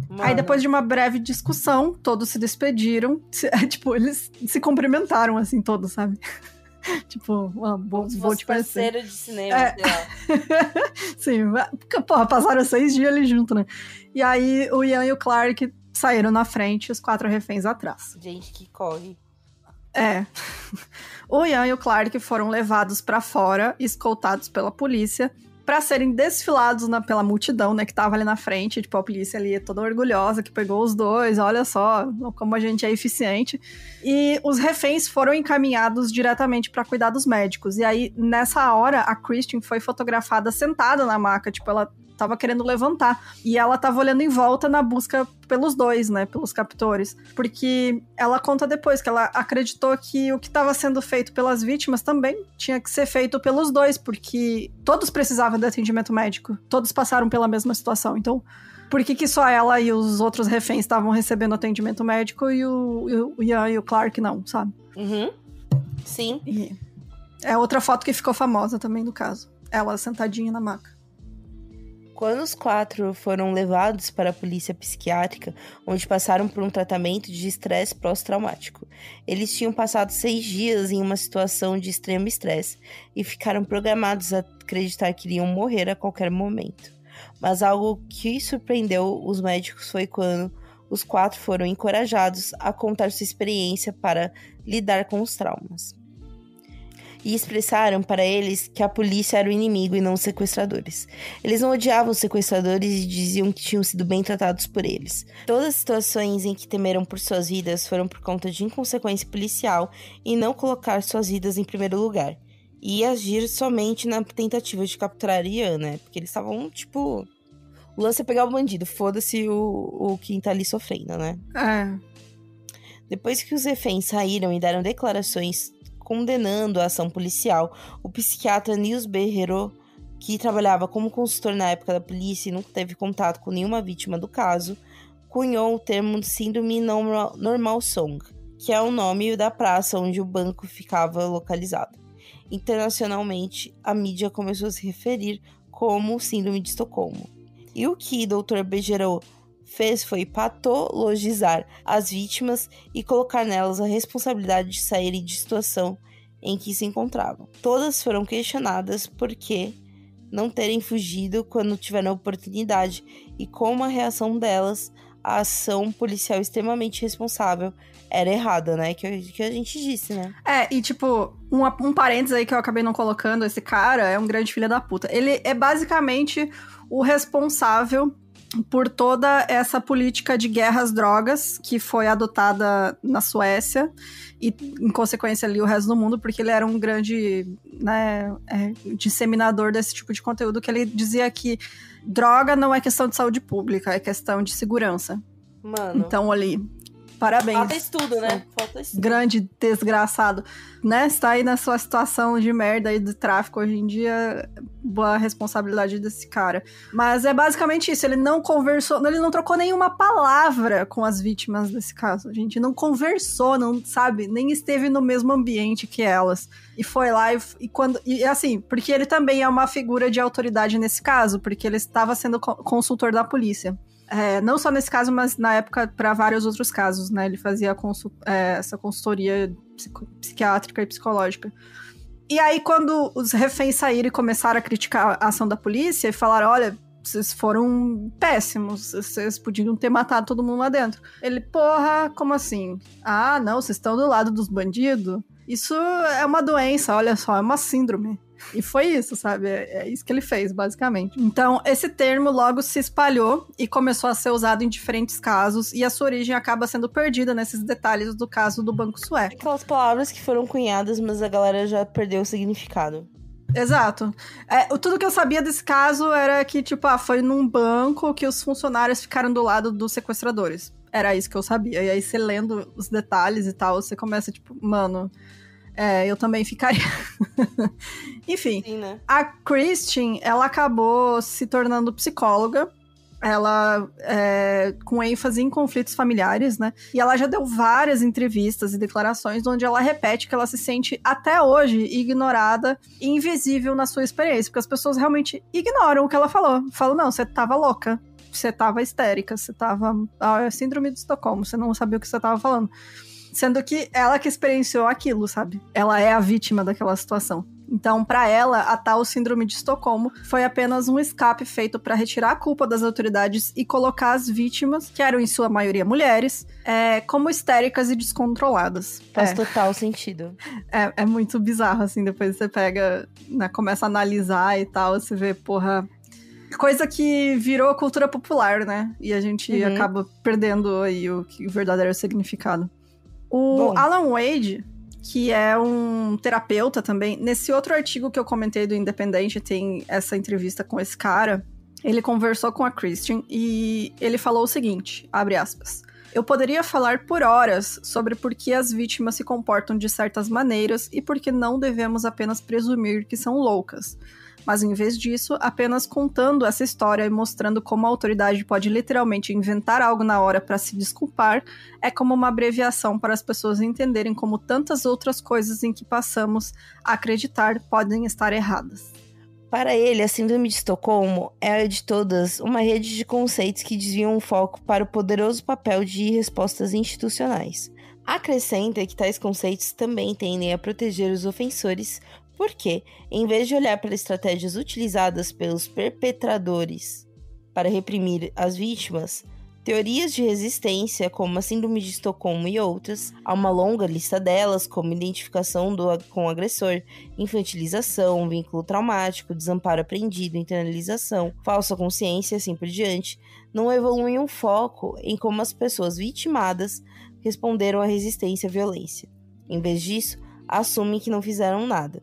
Mano. Aí depois de uma breve discussão, todos se despediram. Tipo, eles se cumprimentaram, assim, todos, sabe? Tipo, vou te conhecer. Parceiro de cinema, sei lá. Sim, porra, passaram 6 dias ali junto, né? E aí o Ian e o Clark saíram na frente, os 4 reféns atrás. Gente, que corre. O Ian e o Clark foram levados pra fora, escoltados pela polícia, pra serem desfilados pela multidão, né, que tava ali na frente. Tipo, a polícia ali toda orgulhosa que pegou os 2, olha só como a gente é eficiente. E os reféns foram encaminhados diretamente pra cuidar dos médicos. E aí, nessa hora, a Christian foi fotografada sentada na maca, tipo, ela tava querendo levantar. E ela tava olhando em volta na busca pelos dois, né? Pelos captores. Porque ela conta depois que ela acreditou que o que estava sendo feito pelas vítimas também tinha que ser feito pelos dois, porque todos precisavam de atendimento médico. Todos passaram pela mesma situação. Então, por que só ela e os outros reféns estavam recebendo atendimento médico e o Ian e o Clark não, sabe? Uhum. Sim. E é outra foto que ficou famosa também do caso. Ela sentadinha na maca. Quando os 4 foram levados para a polícia psiquiátrica, onde passaram por um tratamento de estresse pós-traumático, eles tinham passado 6 dias em uma situação de extremo estresse e ficaram programados a acreditar que iriam morrer a qualquer momento. Mas algo que surpreendeu os médicos foi quando os 4 foram encorajados a contar sua experiência para lidar com os traumas. E expressaram para eles que a polícia era o inimigo e não os sequestradores. Eles não odiavam os sequestradores e diziam que tinham sido bem tratados por eles. Todas as situações em que temeram por suas vidas foram por conta de inconsequência policial e não colocar suas vidas em primeiro lugar. E agir somente na tentativa de capturar Ian, né? Porque eles estavam, tipo... O lance é pegar o bandido, foda-se o quem tá ali sofrendo, né? É. Depois que os reféns saíram e deram declarações condenando a ação policial, o psiquiatra Nils Berrero, que trabalhava como consultor na época da polícia e nunca teve contato com nenhuma vítima do caso, cunhou o termo Síndrome Normal Song, que é o nome da praça onde o banco ficava localizado. Internacionalmente, a mídia começou a se referir como Síndrome de Estocolmo. E o que o Dr. Berrero fez foi patologizar as vítimas e colocar nelas a responsabilidade de saírem de situação em que se encontravam. Todas foram questionadas por que não terem fugido quando tiveram a oportunidade e como a reação delas à ação policial extremamente responsável era errada, né? Que a gente disse, né? E tipo, um parênteses aí que eu acabei não colocando, esse cara é um grande filho da puta. Ele é basicamente o responsável por toda essa política de guerra às drogas que foi adotada na Suécia e, em consequência, ali o resto do mundo, porque ele era um grande, né, disseminador desse tipo de conteúdo, que ele dizia que droga não é questão de saúde pública, é questão de segurança. Mano. Então, ali, parabéns. Falta estudo, né? Falta estudo. Grande desgraçado, né? Está aí na sua situação de merda aí de tráfico hoje em dia, boa responsabilidade desse cara. Mas é basicamente isso, ele não conversou, ele não trocou nenhuma palavra com as vítimas desse caso, a gente não conversou, não, sabe? Nem esteve no mesmo ambiente que elas. E foi lá e assim, porque ele também é uma figura de autoridade nesse caso, porque ele estava sendo consultor da polícia. Não só nesse caso, mas na época para vários outros casos, né? Ele fazia essa consultoria psiquiátrica e psicológica. E aí, quando os reféns saíram e começaram a criticar a ação da polícia e falaram, olha, vocês foram péssimos, vocês podiam ter matado todo mundo lá dentro. Ele, porra, como assim? Ah, não, vocês estão do lado dos bandidos? Isso é uma doença, olha só, é uma síndrome. E foi isso, sabe? É isso que ele fez, basicamente. Então, esse termo logo se espalhou e começou a ser usado em diferentes casos, e a sua origem acaba sendo perdida nesses detalhes do caso do Banco Sueco. Aquelas palavras que foram cunhadas, mas a galera já perdeu o significado. Exato. Tudo que eu sabia desse caso era que, tipo, foi num banco que os funcionários ficaram do lado dos sequestradores. Era isso que eu sabia. E aí, você lendo os detalhes e tal, você começa, tipo, mano... eu também ficaria. Enfim, sim, né? A Christine, ela acabou se tornando psicóloga. Ela, com ênfase em conflitos familiares, né? E ela já deu várias entrevistas e declarações onde ela repete que ela se sente, até hoje, ignorada e invisível na sua experiência. Porque as pessoas realmente ignoram o que ela falou. Falam, não, você tava louca. Você tava histérica. Você tava... síndrome de Estocolmo. Você não sabia o que você tava falando. Sendo que ela que experienciou aquilo, sabe? Ela é a vítima daquela situação. Então, pra ela, a tal síndrome de Estocolmo foi apenas um escape feito pra retirar a culpa das autoridades e colocar as vítimas, que eram em sua maioria mulheres, como histéricas e descontroladas. Faz total sentido. É muito bizarro, assim, depois você pega, né, começa a analisar e tal, você vê, porra... Coisa que virou cultura popular, né? E a gente acaba perdendo aí o verdadeiro significado. O Alan Wade, que é um terapeuta também, nesse outro artigo que eu comentei do Independente, tem essa entrevista com esse cara, ele conversou com a Christian e ele falou o seguinte, abre aspas, eu poderia falar por horas sobre por que as vítimas se comportam de certas maneiras e por que não devemos apenas presumir que são loucas. Mas em vez disso, apenas contando essa história e mostrando como a autoridade pode literalmente inventar algo na hora para se desculpar, é como uma abreviação para as pessoas entenderem como tantas outras coisas em que passamos a acreditar podem estar erradas. Para ele, a Síndrome de Estocolmo é, de todas, uma rede de conceitos que desviam o foco para o poderoso papel de respostas institucionais. Acrescenta que tais conceitos também tendem a proteger os ofensores, porque, em vez de olhar para estratégias utilizadas pelos perpetradores para reprimir as vítimas, teorias de resistência, como a Síndrome de Estocolmo e outras, há uma longa lista delas, como identificação com o agressor, infantilização, vínculo traumático, desamparo aprendido, internalização, falsa consciência e assim por diante, não evoluem um foco em como as pessoas vitimadas responderam à resistência à violência. Em vez disso, assumem que não fizeram nada.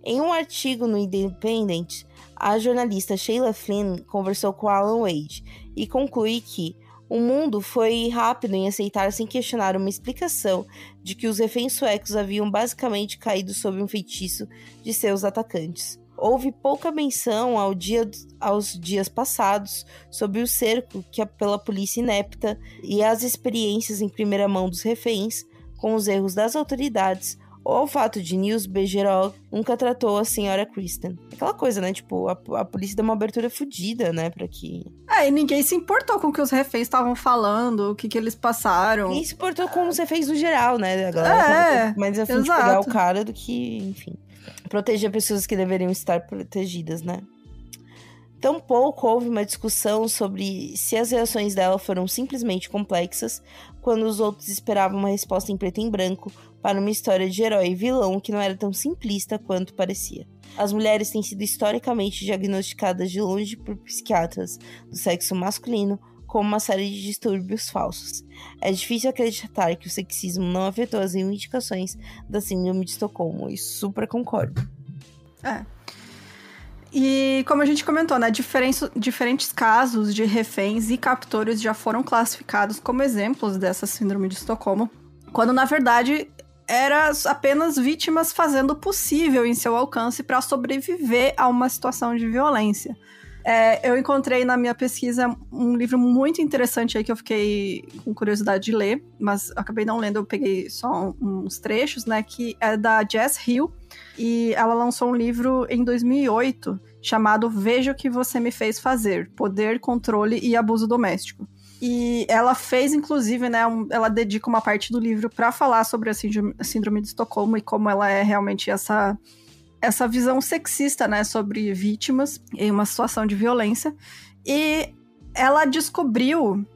Em um artigo no Independent, a jornalista Sheila Flynn conversou com Alan Wade e conclui que o mundo foi rápido em aceitar sem questionar uma explicação de que os reféns suecos haviam basicamente caído sob um feitiço de seus atacantes. Houve pouca menção aos dias passados, sob o cerco pela polícia inepta e as experiências em primeira mão dos reféns com os erros das autoridades, ou ao fato de Nils Bejerog nunca tratou a senhora Kristen. Aquela coisa, né? Tipo, a polícia deu uma abertura fodida, né? Pra que... E ninguém se importou com o que os reféns estavam falando, o que eles passaram. Ninguém se importou com os reféns no geral, né? A galera mais a fim de pegar o cara do que, enfim, proteger pessoas que deveriam estar protegidas, né? Tampouco houve uma discussão sobre se as reações dela foram simplesmente complexas, quando os outros esperavam uma resposta em preto e branco para uma história de herói e vilão que não era tão simplista quanto parecia. As mulheres têm sido historicamente diagnosticadas de longe por psiquiatras do sexo masculino como uma série de distúrbios falsos. É difícil acreditar que o sexismo não afetou as reivindicações da Síndrome de Estocolmo, e super concordo. E como a gente comentou, né, diferentes casos de reféns e captores já foram classificados como exemplos dessa Síndrome de Estocolmo, quando na verdade eram apenas vítimas fazendo o possível em seu alcance para sobreviver a uma situação de violência. Eu encontrei na minha pesquisa um livro muito interessante aí que eu fiquei com curiosidade de ler, mas acabei não lendo, eu peguei só uns trechos, né, que é da Jess Hill, e ela lançou um livro em 2008 chamado Veja o que você me fez fazer, Poder, Controle e Abuso Doméstico. E ela fez, inclusive, né, ela dedica uma parte do livro para falar sobre a Síndrome de Estocolmo e como ela é realmente essa visão sexista, né, sobre vítimas em uma situação de violência. E ela descobriu...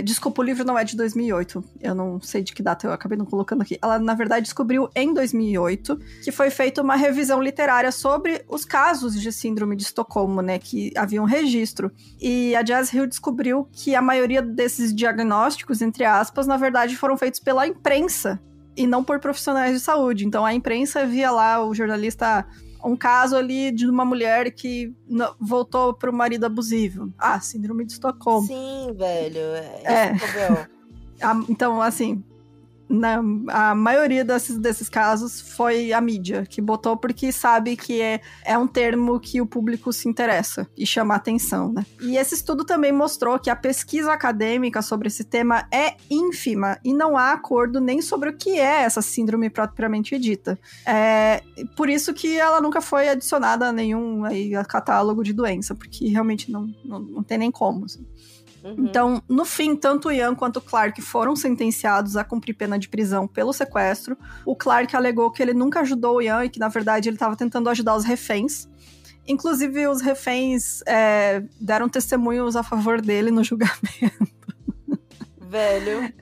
desculpa, o livro não é de 2008. Eu não sei de que data, eu acabei não colocando aqui. Ela, na verdade, descobriu em 2008 que foi feita uma revisão literária sobre os casos de Síndrome de Estocolmo, né, que havia um registro. E a Jess Hill descobriu que a maioria desses diagnósticos, entre aspas, na verdade, foram feitos pela imprensa e não por profissionais de saúde. Então, a imprensa via lá o jornalista... um caso ali de uma mulher que voltou pro marido abusivo. Síndrome de Estocolmo. Sim, velho. Então, assim, a maioria desses casos foi a mídia que botou porque sabe que é um termo que o público se interessa e chama a atenção, né? E esse estudo também mostrou que a pesquisa acadêmica sobre esse tema é ínfima e não há acordo nem sobre o que é essa síndrome propriamente dita. Por isso que ela nunca foi adicionada a nenhum catálogo de doença, porque realmente não tem nem como, assim. Então, no fim, tanto o Ian quanto o Clark foram sentenciados a cumprir pena de prisão pelo sequestro. O Clark alegou que ele nunca ajudou o Ian e que, na verdade, ele estava tentando ajudar os reféns. Inclusive, os reféns deram testemunhos a favor dele no julgamento. Velho.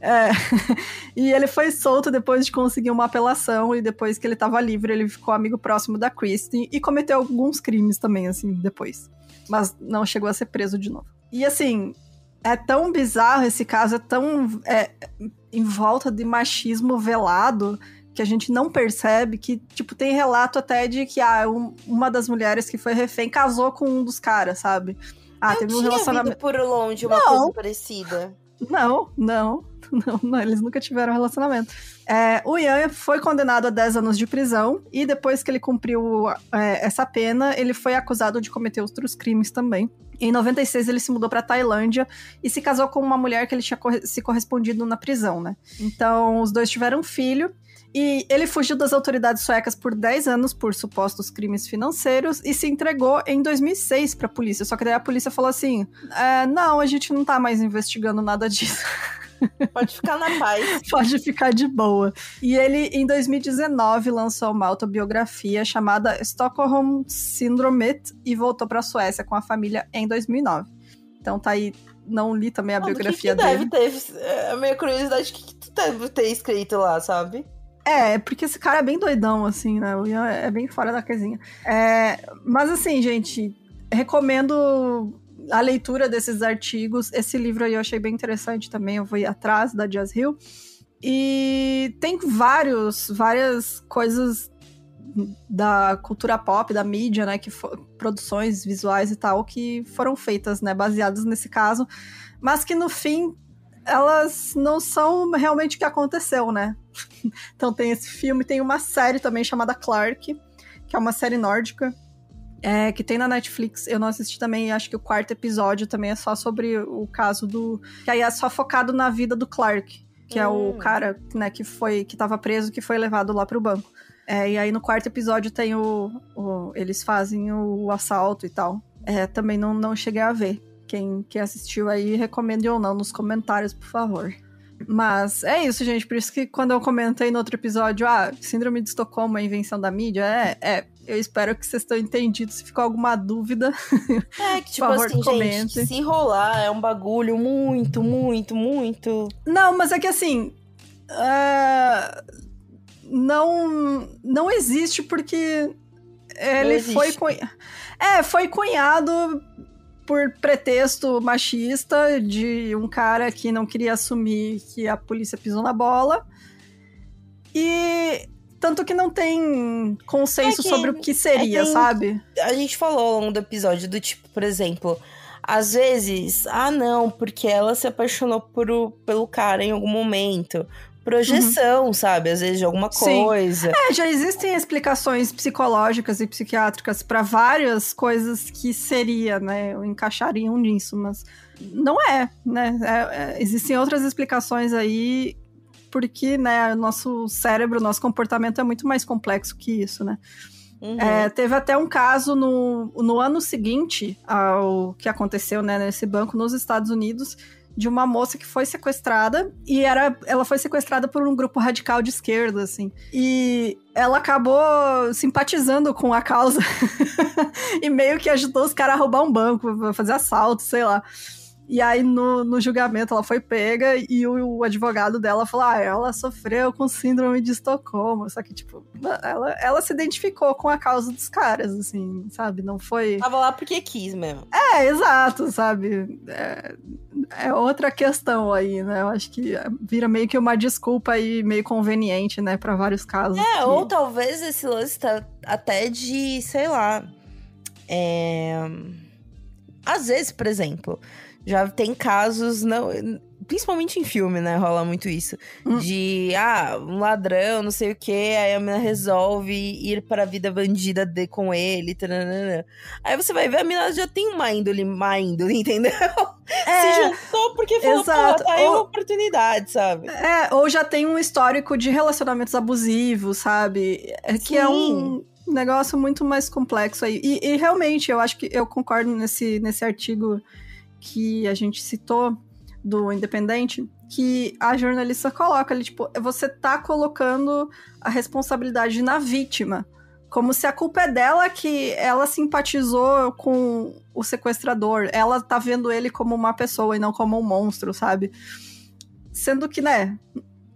E ele foi solto depois de conseguir uma apelação, e depois que ele estava livre, ele ficou amigo próximo da Kristen e cometeu alguns crimes também, assim, depois. Mas não chegou a ser preso de novo. E, assim... é tão bizarro esse caso, é tão em volta de machismo velado que a gente não percebe que, tipo, tem relato até de que uma das mulheres que foi refém casou com um dos caras, sabe? Teve um relacionamento... por longe uma coisa parecida. Não, eles nunca tiveram relacionamento. O Ian foi condenado a 10 anos de prisão e depois que ele cumpriu essa pena, ele foi acusado de cometer outros crimes também. Em 96, ele se mudou pra Tailândia e se casou com uma mulher que ele tinha se correspondido na prisão, né? Então, os dois tiveram um filho. E ele fugiu das autoridades suecas por 10 anos por supostos crimes financeiros e se entregou em 2006 pra polícia. Só que daí a polícia falou assim, não, a gente não tá mais investigando nada disso. Pode ficar na paz. Pode ficar de boa. E ele, em 2019, lançou uma autobiografia chamada Stockholm Syndrome e voltou pra Suécia com a família em 2009. Então tá aí, não li também a biografia dele. Deve ter, a minha curiosidade, o que tu deve ter escrito lá, sabe? Porque esse cara é bem doidão, assim, né? O Ian é bem fora da casinha. Mas assim, gente, recomendo a leitura desses artigos. Esse livro aí eu achei bem interessante também, eu vou ir atrás da Jazz Hill. E tem várias coisas da cultura pop, da mídia, né? Produções visuais e tal, que foram feitas, né? Baseadas nesse caso. Mas que no fim... elas não são realmente o que aconteceu, né? Então tem esse filme, tem uma série também chamada Clark, que é uma série nórdica, que tem na Netflix. Eu não assisti também, acho que o 4º episódio também é só sobre o caso do... que aí é só focado na vida do Clark, que é o cara, né, que tava preso, que foi levado lá pro banco. E aí no 4º episódio tem eles fazem o assalto e tal. Também não cheguei a ver. Quem assistiu aí, recomende ou não nos comentários, por favor. Mas é isso, gente. Por isso que quando eu comentei no outro episódio, Síndrome de Estocolmo, a invenção da mídia, eu espero que vocês tenham entendido. Se ficou alguma dúvida, que tipo, por favor, assim, comente. Gente, se enrolar é um bagulho muito, muito, muito... Não, mas é que assim... não existe porque ele foi cunhado... por pretexto machista de um cara que não queria assumir que a polícia pisou na bola. E tanto que não tem consenso sobre o que seria, sabe? A gente falou ao longo do episódio do tipo, por exemplo, às vezes, não, porque ela se apaixonou pelo cara em algum momento. Projeção, sabe? Às vezes de alguma coisa. Já existem explicações psicológicas e psiquiátricas para várias coisas que seria, né? Encaixariam nisso, mas não é, né? Existem outras explicações aí, porque, né, o nosso cérebro, o nosso comportamento é muito mais complexo que isso, né? Teve até um caso no ano seguinte ao que aconteceu, né, nesse banco nos Estados Unidos, de uma moça que foi sequestrada, e ela foi sequestrada por um grupo radical de esquerda, assim. E ela acabou simpatizando com a causa e meio que ajudou os caras a roubar um banco, a fazer assalto, sei lá. E aí, no julgamento, ela foi pega e o advogado dela falou, ela sofreu com síndrome de Estocolmo. Só que, tipo, ela se identificou com a causa dos caras, assim, sabe? Não foi... Tava lá porque quis mesmo. Exato, sabe? É outra questão aí, né? Eu acho que vira meio que uma desculpa aí, meio conveniente, né? Pra vários casos. Ou talvez esse lance tá até de, sei lá... Às vezes, por exemplo... Já tem casos, principalmente em filme, né? Rola muito isso. De, um ladrão, não sei o quê. Aí a menina resolve ir para a vida bandida com ele. Taranana. Aí você vai ver, a menina já tem uma índole, entendeu? Se juntou porque falou, tá aí uma oportunidade, sabe? Ou já tem um histórico de relacionamentos abusivos, sabe? Que é um negócio muito mais complexo aí. E realmente, eu acho que eu concordo nesse artigo... que a gente citou, do Independente, que a jornalista coloca ali, tipo, você tá colocando a responsabilidade na vítima, como se a culpa é dela, que ela simpatizou com o sequestrador, ela tá vendo ele como uma pessoa e não como um monstro, sabe? Sendo que, né,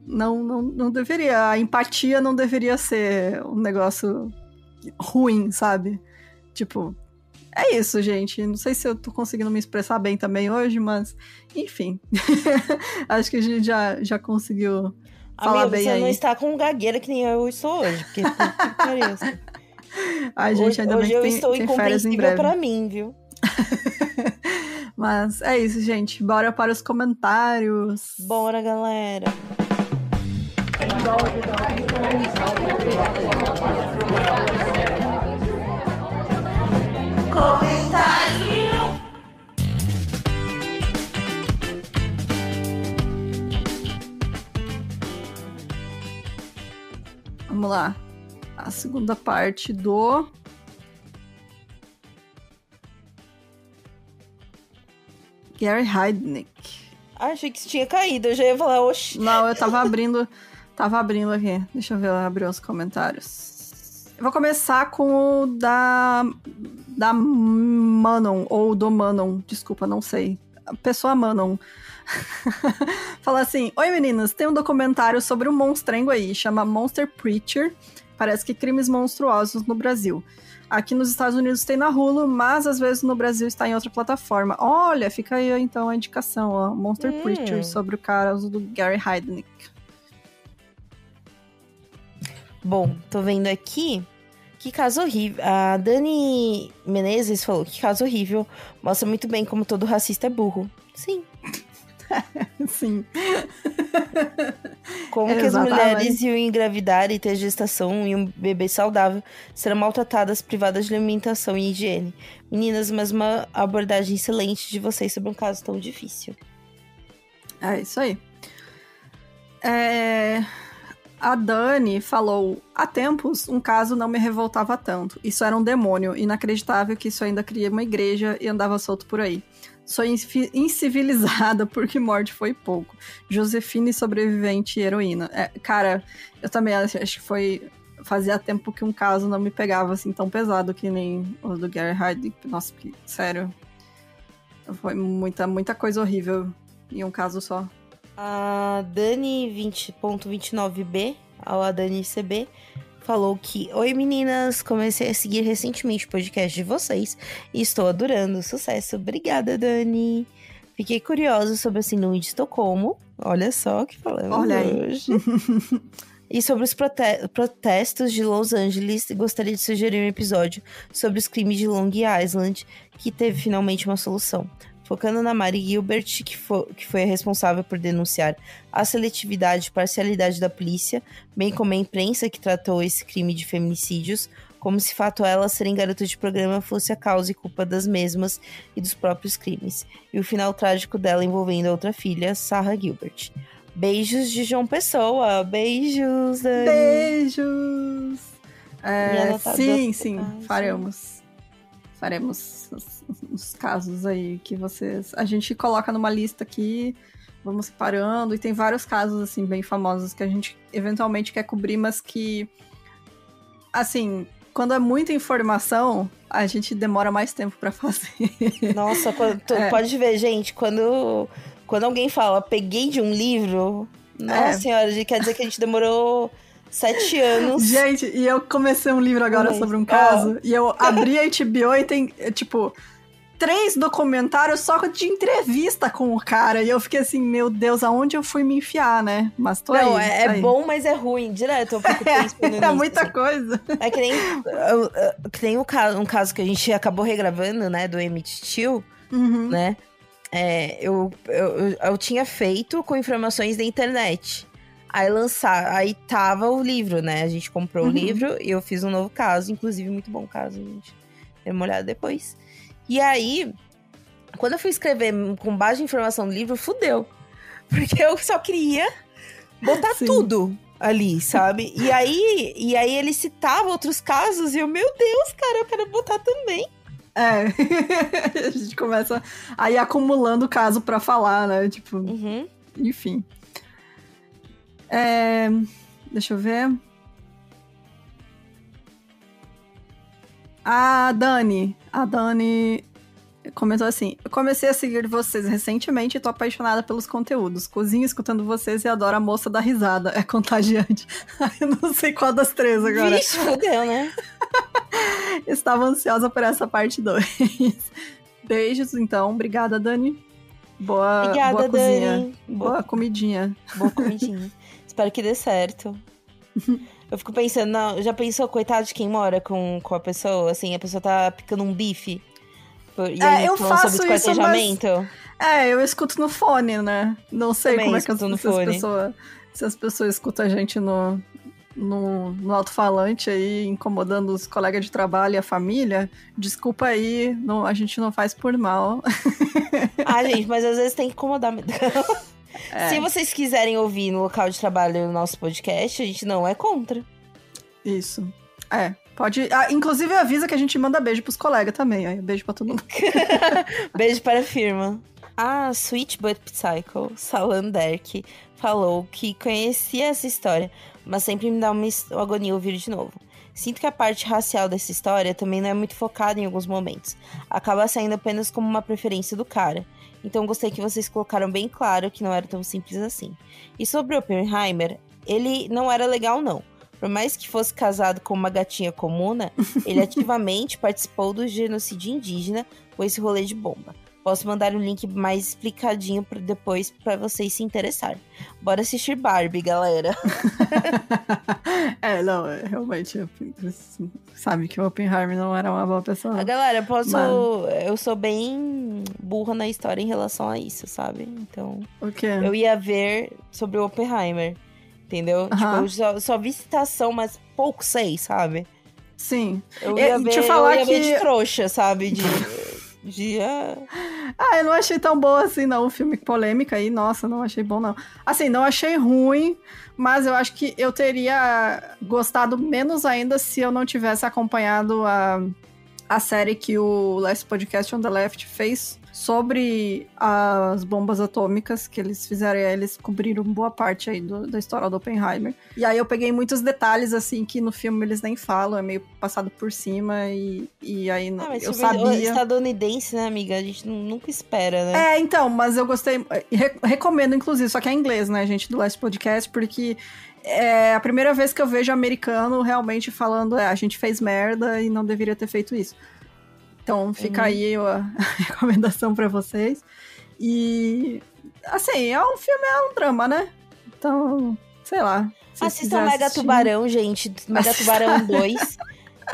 não deveria, a empatia não deveria ser um negócio ruim, sabe? Tipo... É isso, gente. Não sei se eu tô conseguindo me expressar bem também hoje, mas... Enfim. Acho que a gente já conseguiu falar bem aí. Você não está com gagueira que nem eu estou hoje, porque... Ai, gente, ainda bem que tem férias em breve. pra mim, viu? Mas é isso, gente. Bora para os comentários. Bora, galera. Vamos lá. A segunda parte do... Gary Heidnik. Achei que tinha caído, eu já ia falar, oxi. Não, eu tava abrindo aqui. Deixa eu ver, eu abri os comentários. Eu vou começar com o da Manon, ou do Manon, desculpa, não sei. A pessoa Manon. Fala assim: oi meninas, tem um documentário sobre um monstrengo aí, chama Monster Preacher. Parece que crimes monstruosos no Brasil. Aqui nos Estados Unidos tem na Hulu, mas às vezes no Brasil está em outra plataforma. Olha, fica aí então a indicação, ó. Monster Preacher, sobre o caso do Gary Heidnik. Bom, tô vendo aqui. Que caso horrível. A Dani Menezes falou: que caso horrível. Mostra muito bem como todo racista é burro. Sim. Sim. Como que as mulheres iam engravidar e ter gestação e um bebê saudável serão maltratadas, privadas de alimentação e higiene. Meninas, mas uma abordagem excelente de vocês sobre um caso tão difícil. É isso aí. A Dani falou: há tempos, um caso não me revoltava tanto. Isso era um demônio. Inacreditável que isso ainda cria uma igreja e andava solto por aí. Sou incivilizada porque morte foi pouco. Josefine, sobrevivente e heroína. Cara, eu também acho que foi... Fazia tempo que um caso não me pegava assim tão pesado que nem o do Gary Heidnik. Nossa, que, sério. Foi muita coisa horrível em um caso só. A Dani 20.29b, a Dani CB, falou que: oi meninas, comecei a seguir recentemente o podcast de vocês e estou adorando, sucesso. Obrigada, Dani. Fiquei curiosa sobre a síndrome de Estocolmo, olha só que falamos hoje. E sobre os protestos de Los Angeles, gostaria de sugerir um episódio sobre os crimes de Long Island, que teve finalmente uma solução. Focando na Mari Gilbert, que foi a responsável por denunciar a seletividade e parcialidade da polícia, bem como a imprensa que tratou esse crime de feminicídios, como se fato ela serem garotas de programa fosse a causa e culpa das mesmas e dos próprios crimes. E o final trágico dela envolvendo a outra filha, Sarah Gilbert. Beijos de João Pessoa. Beijos, Dani. Beijos. Sim, faremos os casos aí que vocês... A gente coloca numa lista aqui, vamos separando, e tem vários casos, assim, bem famosos que a gente eventualmente quer cobrir, mas que, assim, quando é muita informação, a gente demora mais tempo pra fazer. Nossa, pode ver, gente, quando alguém fala, peguei de um livro, nossa senhora, quer dizer que a gente demorou 7 anos. Gente, e eu comecei um livro agora sobre um caso, e eu abri a HBO e tem, tipo, 3 documentários só de entrevista com o cara, e eu fiquei assim, meu Deus, aonde eu fui me enfiar, né? Mas tô não, aí. É bom, mas é ruim, direto, eu fico pensando nisso. É muita coisa. É que nem um caso que a gente acabou regravando, né, do Emmett Till, né? Eu tinha feito com informações da internet. Aí tava o livro, né? A gente comprou o livro e eu fiz um novo caso, inclusive muito bom caso, gente. Dê uma olhada depois. E aí, quando eu fui escrever com base em informação do livro, fudeu. Porque eu só queria botar tudo ali, sabe? E aí ele citava outros casos e eu, meu Deus, cara, eu quero botar também. A gente começa a ir acumulando caso pra falar, né? Tipo, enfim. Deixa eu ver. A Dani comentou assim: eu comecei a seguir vocês recentemente e tô apaixonada pelos conteúdos. Cozinho escutando vocês e adoro a moça da risada. É contagiante. Eu não sei qual das 3 agora. Vixe, fudeu, né? Estava ansiosa por essa parte 2. Beijos, então. Obrigada, Dani. Boa cozinha. Dani. Boa comidinha. Boa comidinha. Espero que dê certo. Eu fico pensando, já pensou, coitado de quem mora com a pessoa? Assim, a pessoa tá picando um bife. E aí, eu falando faço sobre isso, esquartejamento. Eu escuto no fone, né? Não sei Também como é que escuto no se as fone. pessoas... Se as pessoas escutam a gente no alto-falante aí, incomodando os colegas de trabalho e a família, desculpa aí, a gente não faz por mal. Gente, mas às vezes tem que incomodar. Se vocês quiserem ouvir no local de trabalho o nosso podcast, a gente não é contra. Isso. Pode... inclusive avisa que a gente manda beijo pros colegas também. Aí, beijo pra todo mundo. Beijo para a firma. A Sweet But Psycho, Salanderk, falou que conhecia essa história, mas sempre me dá uma agonia ouvir de novo. Sinto que a parte racial dessa história também não é muito focada em alguns momentos. Acaba saindo apenas como uma preferência do cara. Então gostei que vocês colocaram bem claro que não era tão simples assim. E sobre Oppenheimer, ele não era legal não. Por mais que fosse casado com uma gatinha comuna, ele ativamente participou do genocídio indígena com esse rolê de bomba. Posso mandar um link mais explicadinho depois pra vocês se interessarem. Bora assistir Barbie, galera. Realmente, sabe que o Oppenheimer não era uma boa pessoa. Galera, eu sou bem burra na história em relação a isso, sabe? Então, o quê? Eu ia ver sobre o Oppenheimer, entendeu? Tipo, eu só vi citação, mas pouco sei, sabe? Sim. Eu ia ver de trouxa, sabe? Eu não achei tão boa assim, não. O filme polêmica aí, nossa, não achei bom, não. Assim, não achei ruim, mas eu acho que eu teria gostado menos ainda se eu não tivesse acompanhado a série que o Last Podcast on the Left fez sobre as bombas atômicas que eles fizeram. E aí eles cobriram boa parte aí da história do Oppenheimer. E aí eu peguei muitos detalhes, assim, que no filme eles nem falam, é meio passado por cima e aí eu sabia... Estadunidense, né, amiga? A gente nunca espera, né? Então, mas eu gostei... Recomendo, inclusive, só que é em inglês, né, gente, do Last Podcast, porque... É a primeira vez que eu vejo americano realmente falando a gente fez merda e não deveria ter feito isso. Então fica aí a recomendação pra vocês. E, assim, é um drama, né? Então, sei lá. Assistam Mega Tubarão, gente. Mega Tubarão 2.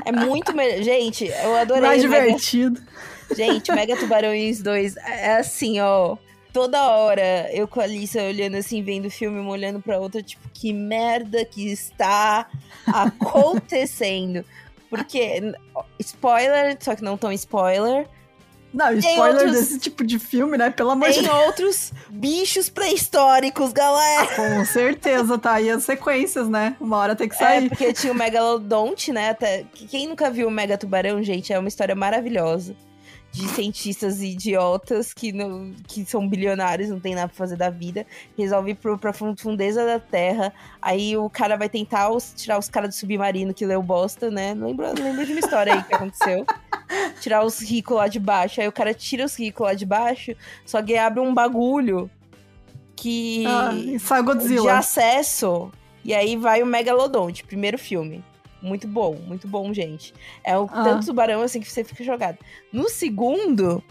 É muito melhor. Gente, eu adorei. Mais divertido. Gente, Mega Tubarões 2 é assim, ó... Toda hora, eu com a Alissa olhando assim, vendo o filme, uma olhando pra outra, tipo, que merda que está acontecendo. Porque, spoiler, só que não tão spoiler. Não, spoiler desse tipo de filme, né? Pelo amor de Deus. Tem outros bichos pré-históricos, galera. Com certeza, tá aí as sequências, né? Uma hora tem que sair. Porque tinha o Megalodonte, né? Até... Quem nunca viu o Mega Tubarão, gente, é uma história maravilhosa. De cientistas idiotas que são bilionários, não tem nada pra fazer da vida, resolve ir pra profundeza da Terra, aí o cara vai tentar tirar os caras do submarino que leu bosta, né? Lembra de uma história aí que aconteceu. Tirar os ricos lá de baixo, aí o cara tira os ricos lá de baixo, só que abre um bagulho que... sai Godzilla. De acesso, e aí vai o Megalodonte, primeiro filme. Muito bom, gente. É tanto tubarão assim que você fica jogado. No segundo,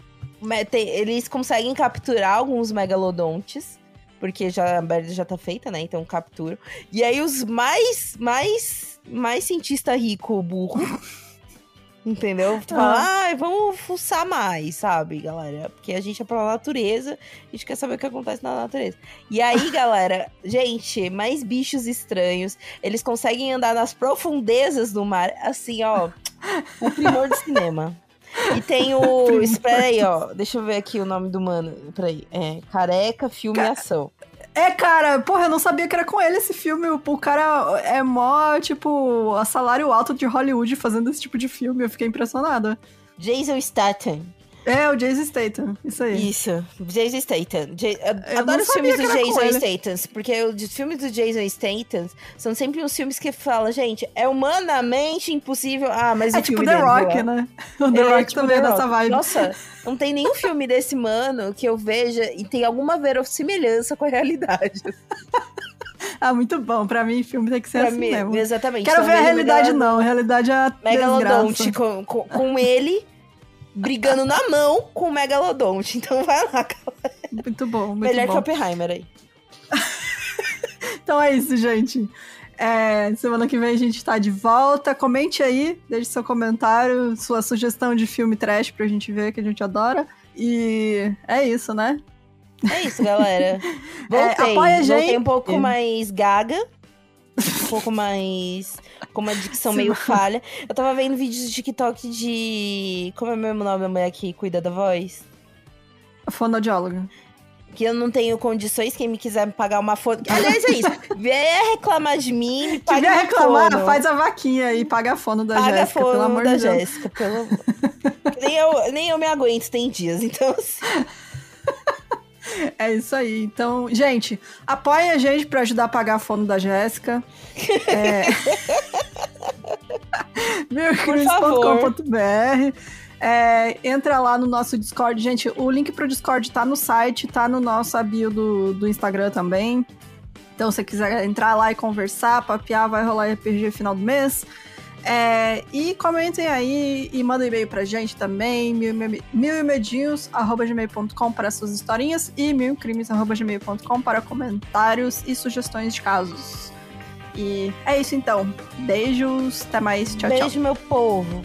eles conseguem capturar alguns megalodontes, porque a merda já tá feita, né? Então capturam. E aí os mais cientista rico, burro, entendeu? Fala, vamos fuçar mais, sabe, galera? Porque a gente é pela natureza, a gente quer saber o que acontece na natureza. E aí, galera, gente, mais bichos estranhos, eles conseguem andar nas profundezas do mar, assim, ó, o primor do cinema. E tem o... Espera aí, ó, deixa eu ver aqui o nome do mano, peraí, Careca, Filme e Ação. Cara, porra, eu não sabia que era com ele esse filme. O cara é mó, tipo, a salário alto de Hollywood fazendo esse tipo de filme. Eu fiquei impressionada. Jason Statham. O Jason Statham, isso aí. Isso, Jason Statham. Adoro os filmes do Jason Statham, porque os filmes do Jason Statham são sempre uns filmes que falam, gente, é humanamente impossível. Mas o tipo filme The dele, Rock, né? O The Rock tipo também é dessa vibe. Nossa, não tem nenhum filme desse mano que eu veja e tem alguma verossimilhança com a realidade. Muito bom. Pra mim, filme tem que ser assim mesmo. Exatamente. Quero ver a realidade, não. A realidade é a Megalodonte com ele... brigando na mão com o Megalodonte. Então vai lá, galera. Muito bom, muito Melhor bom. que Oppenheimer aí. Então é isso, gente. Semana que vem a gente tá de volta. Comente aí, deixe seu comentário, sua sugestão de filme trash pra gente ver, que a gente adora. E é isso, né? É isso, galera. Voltei. Apoia a gente. Voltei um pouco mais gaga. Um pouco mais... com uma dicção meio falha. Eu tava vendo vídeos de TikTok de... como é o mesmo nome da mulher que cuida da voz? A fonoaudióloga. Que eu não tenho condições, quem me quiser me pagar uma fono... Aliás, é isso. Vier reclamar de mim, me paga uma reclamar, fono. faz a vaquinha aí, paga a fono da Jéssica, pelo amor de Deus. Paga a fono da Jéssica, pelo amor. Nem eu me aguento, tem dias, então... É isso aí. Então, gente, apoiem a gente pra ajudar a pagar a fono da Jéssica. milcrimes.com.br. Entra lá no nosso Discord. Gente, o link pro Discord tá no site, tá no nosso bio do Instagram também. Então, se você quiser entrar lá e conversar, papear, vai rolar RPG final do mês. E comentem aí e mandem e-mail pra gente também, milimedinhos@gmail.com para suas historinhas e milcrimes@gmail.com para comentários e sugestões de casos. E é isso então. Beijos, até mais, tchau, tchau. Beijo, meu povo.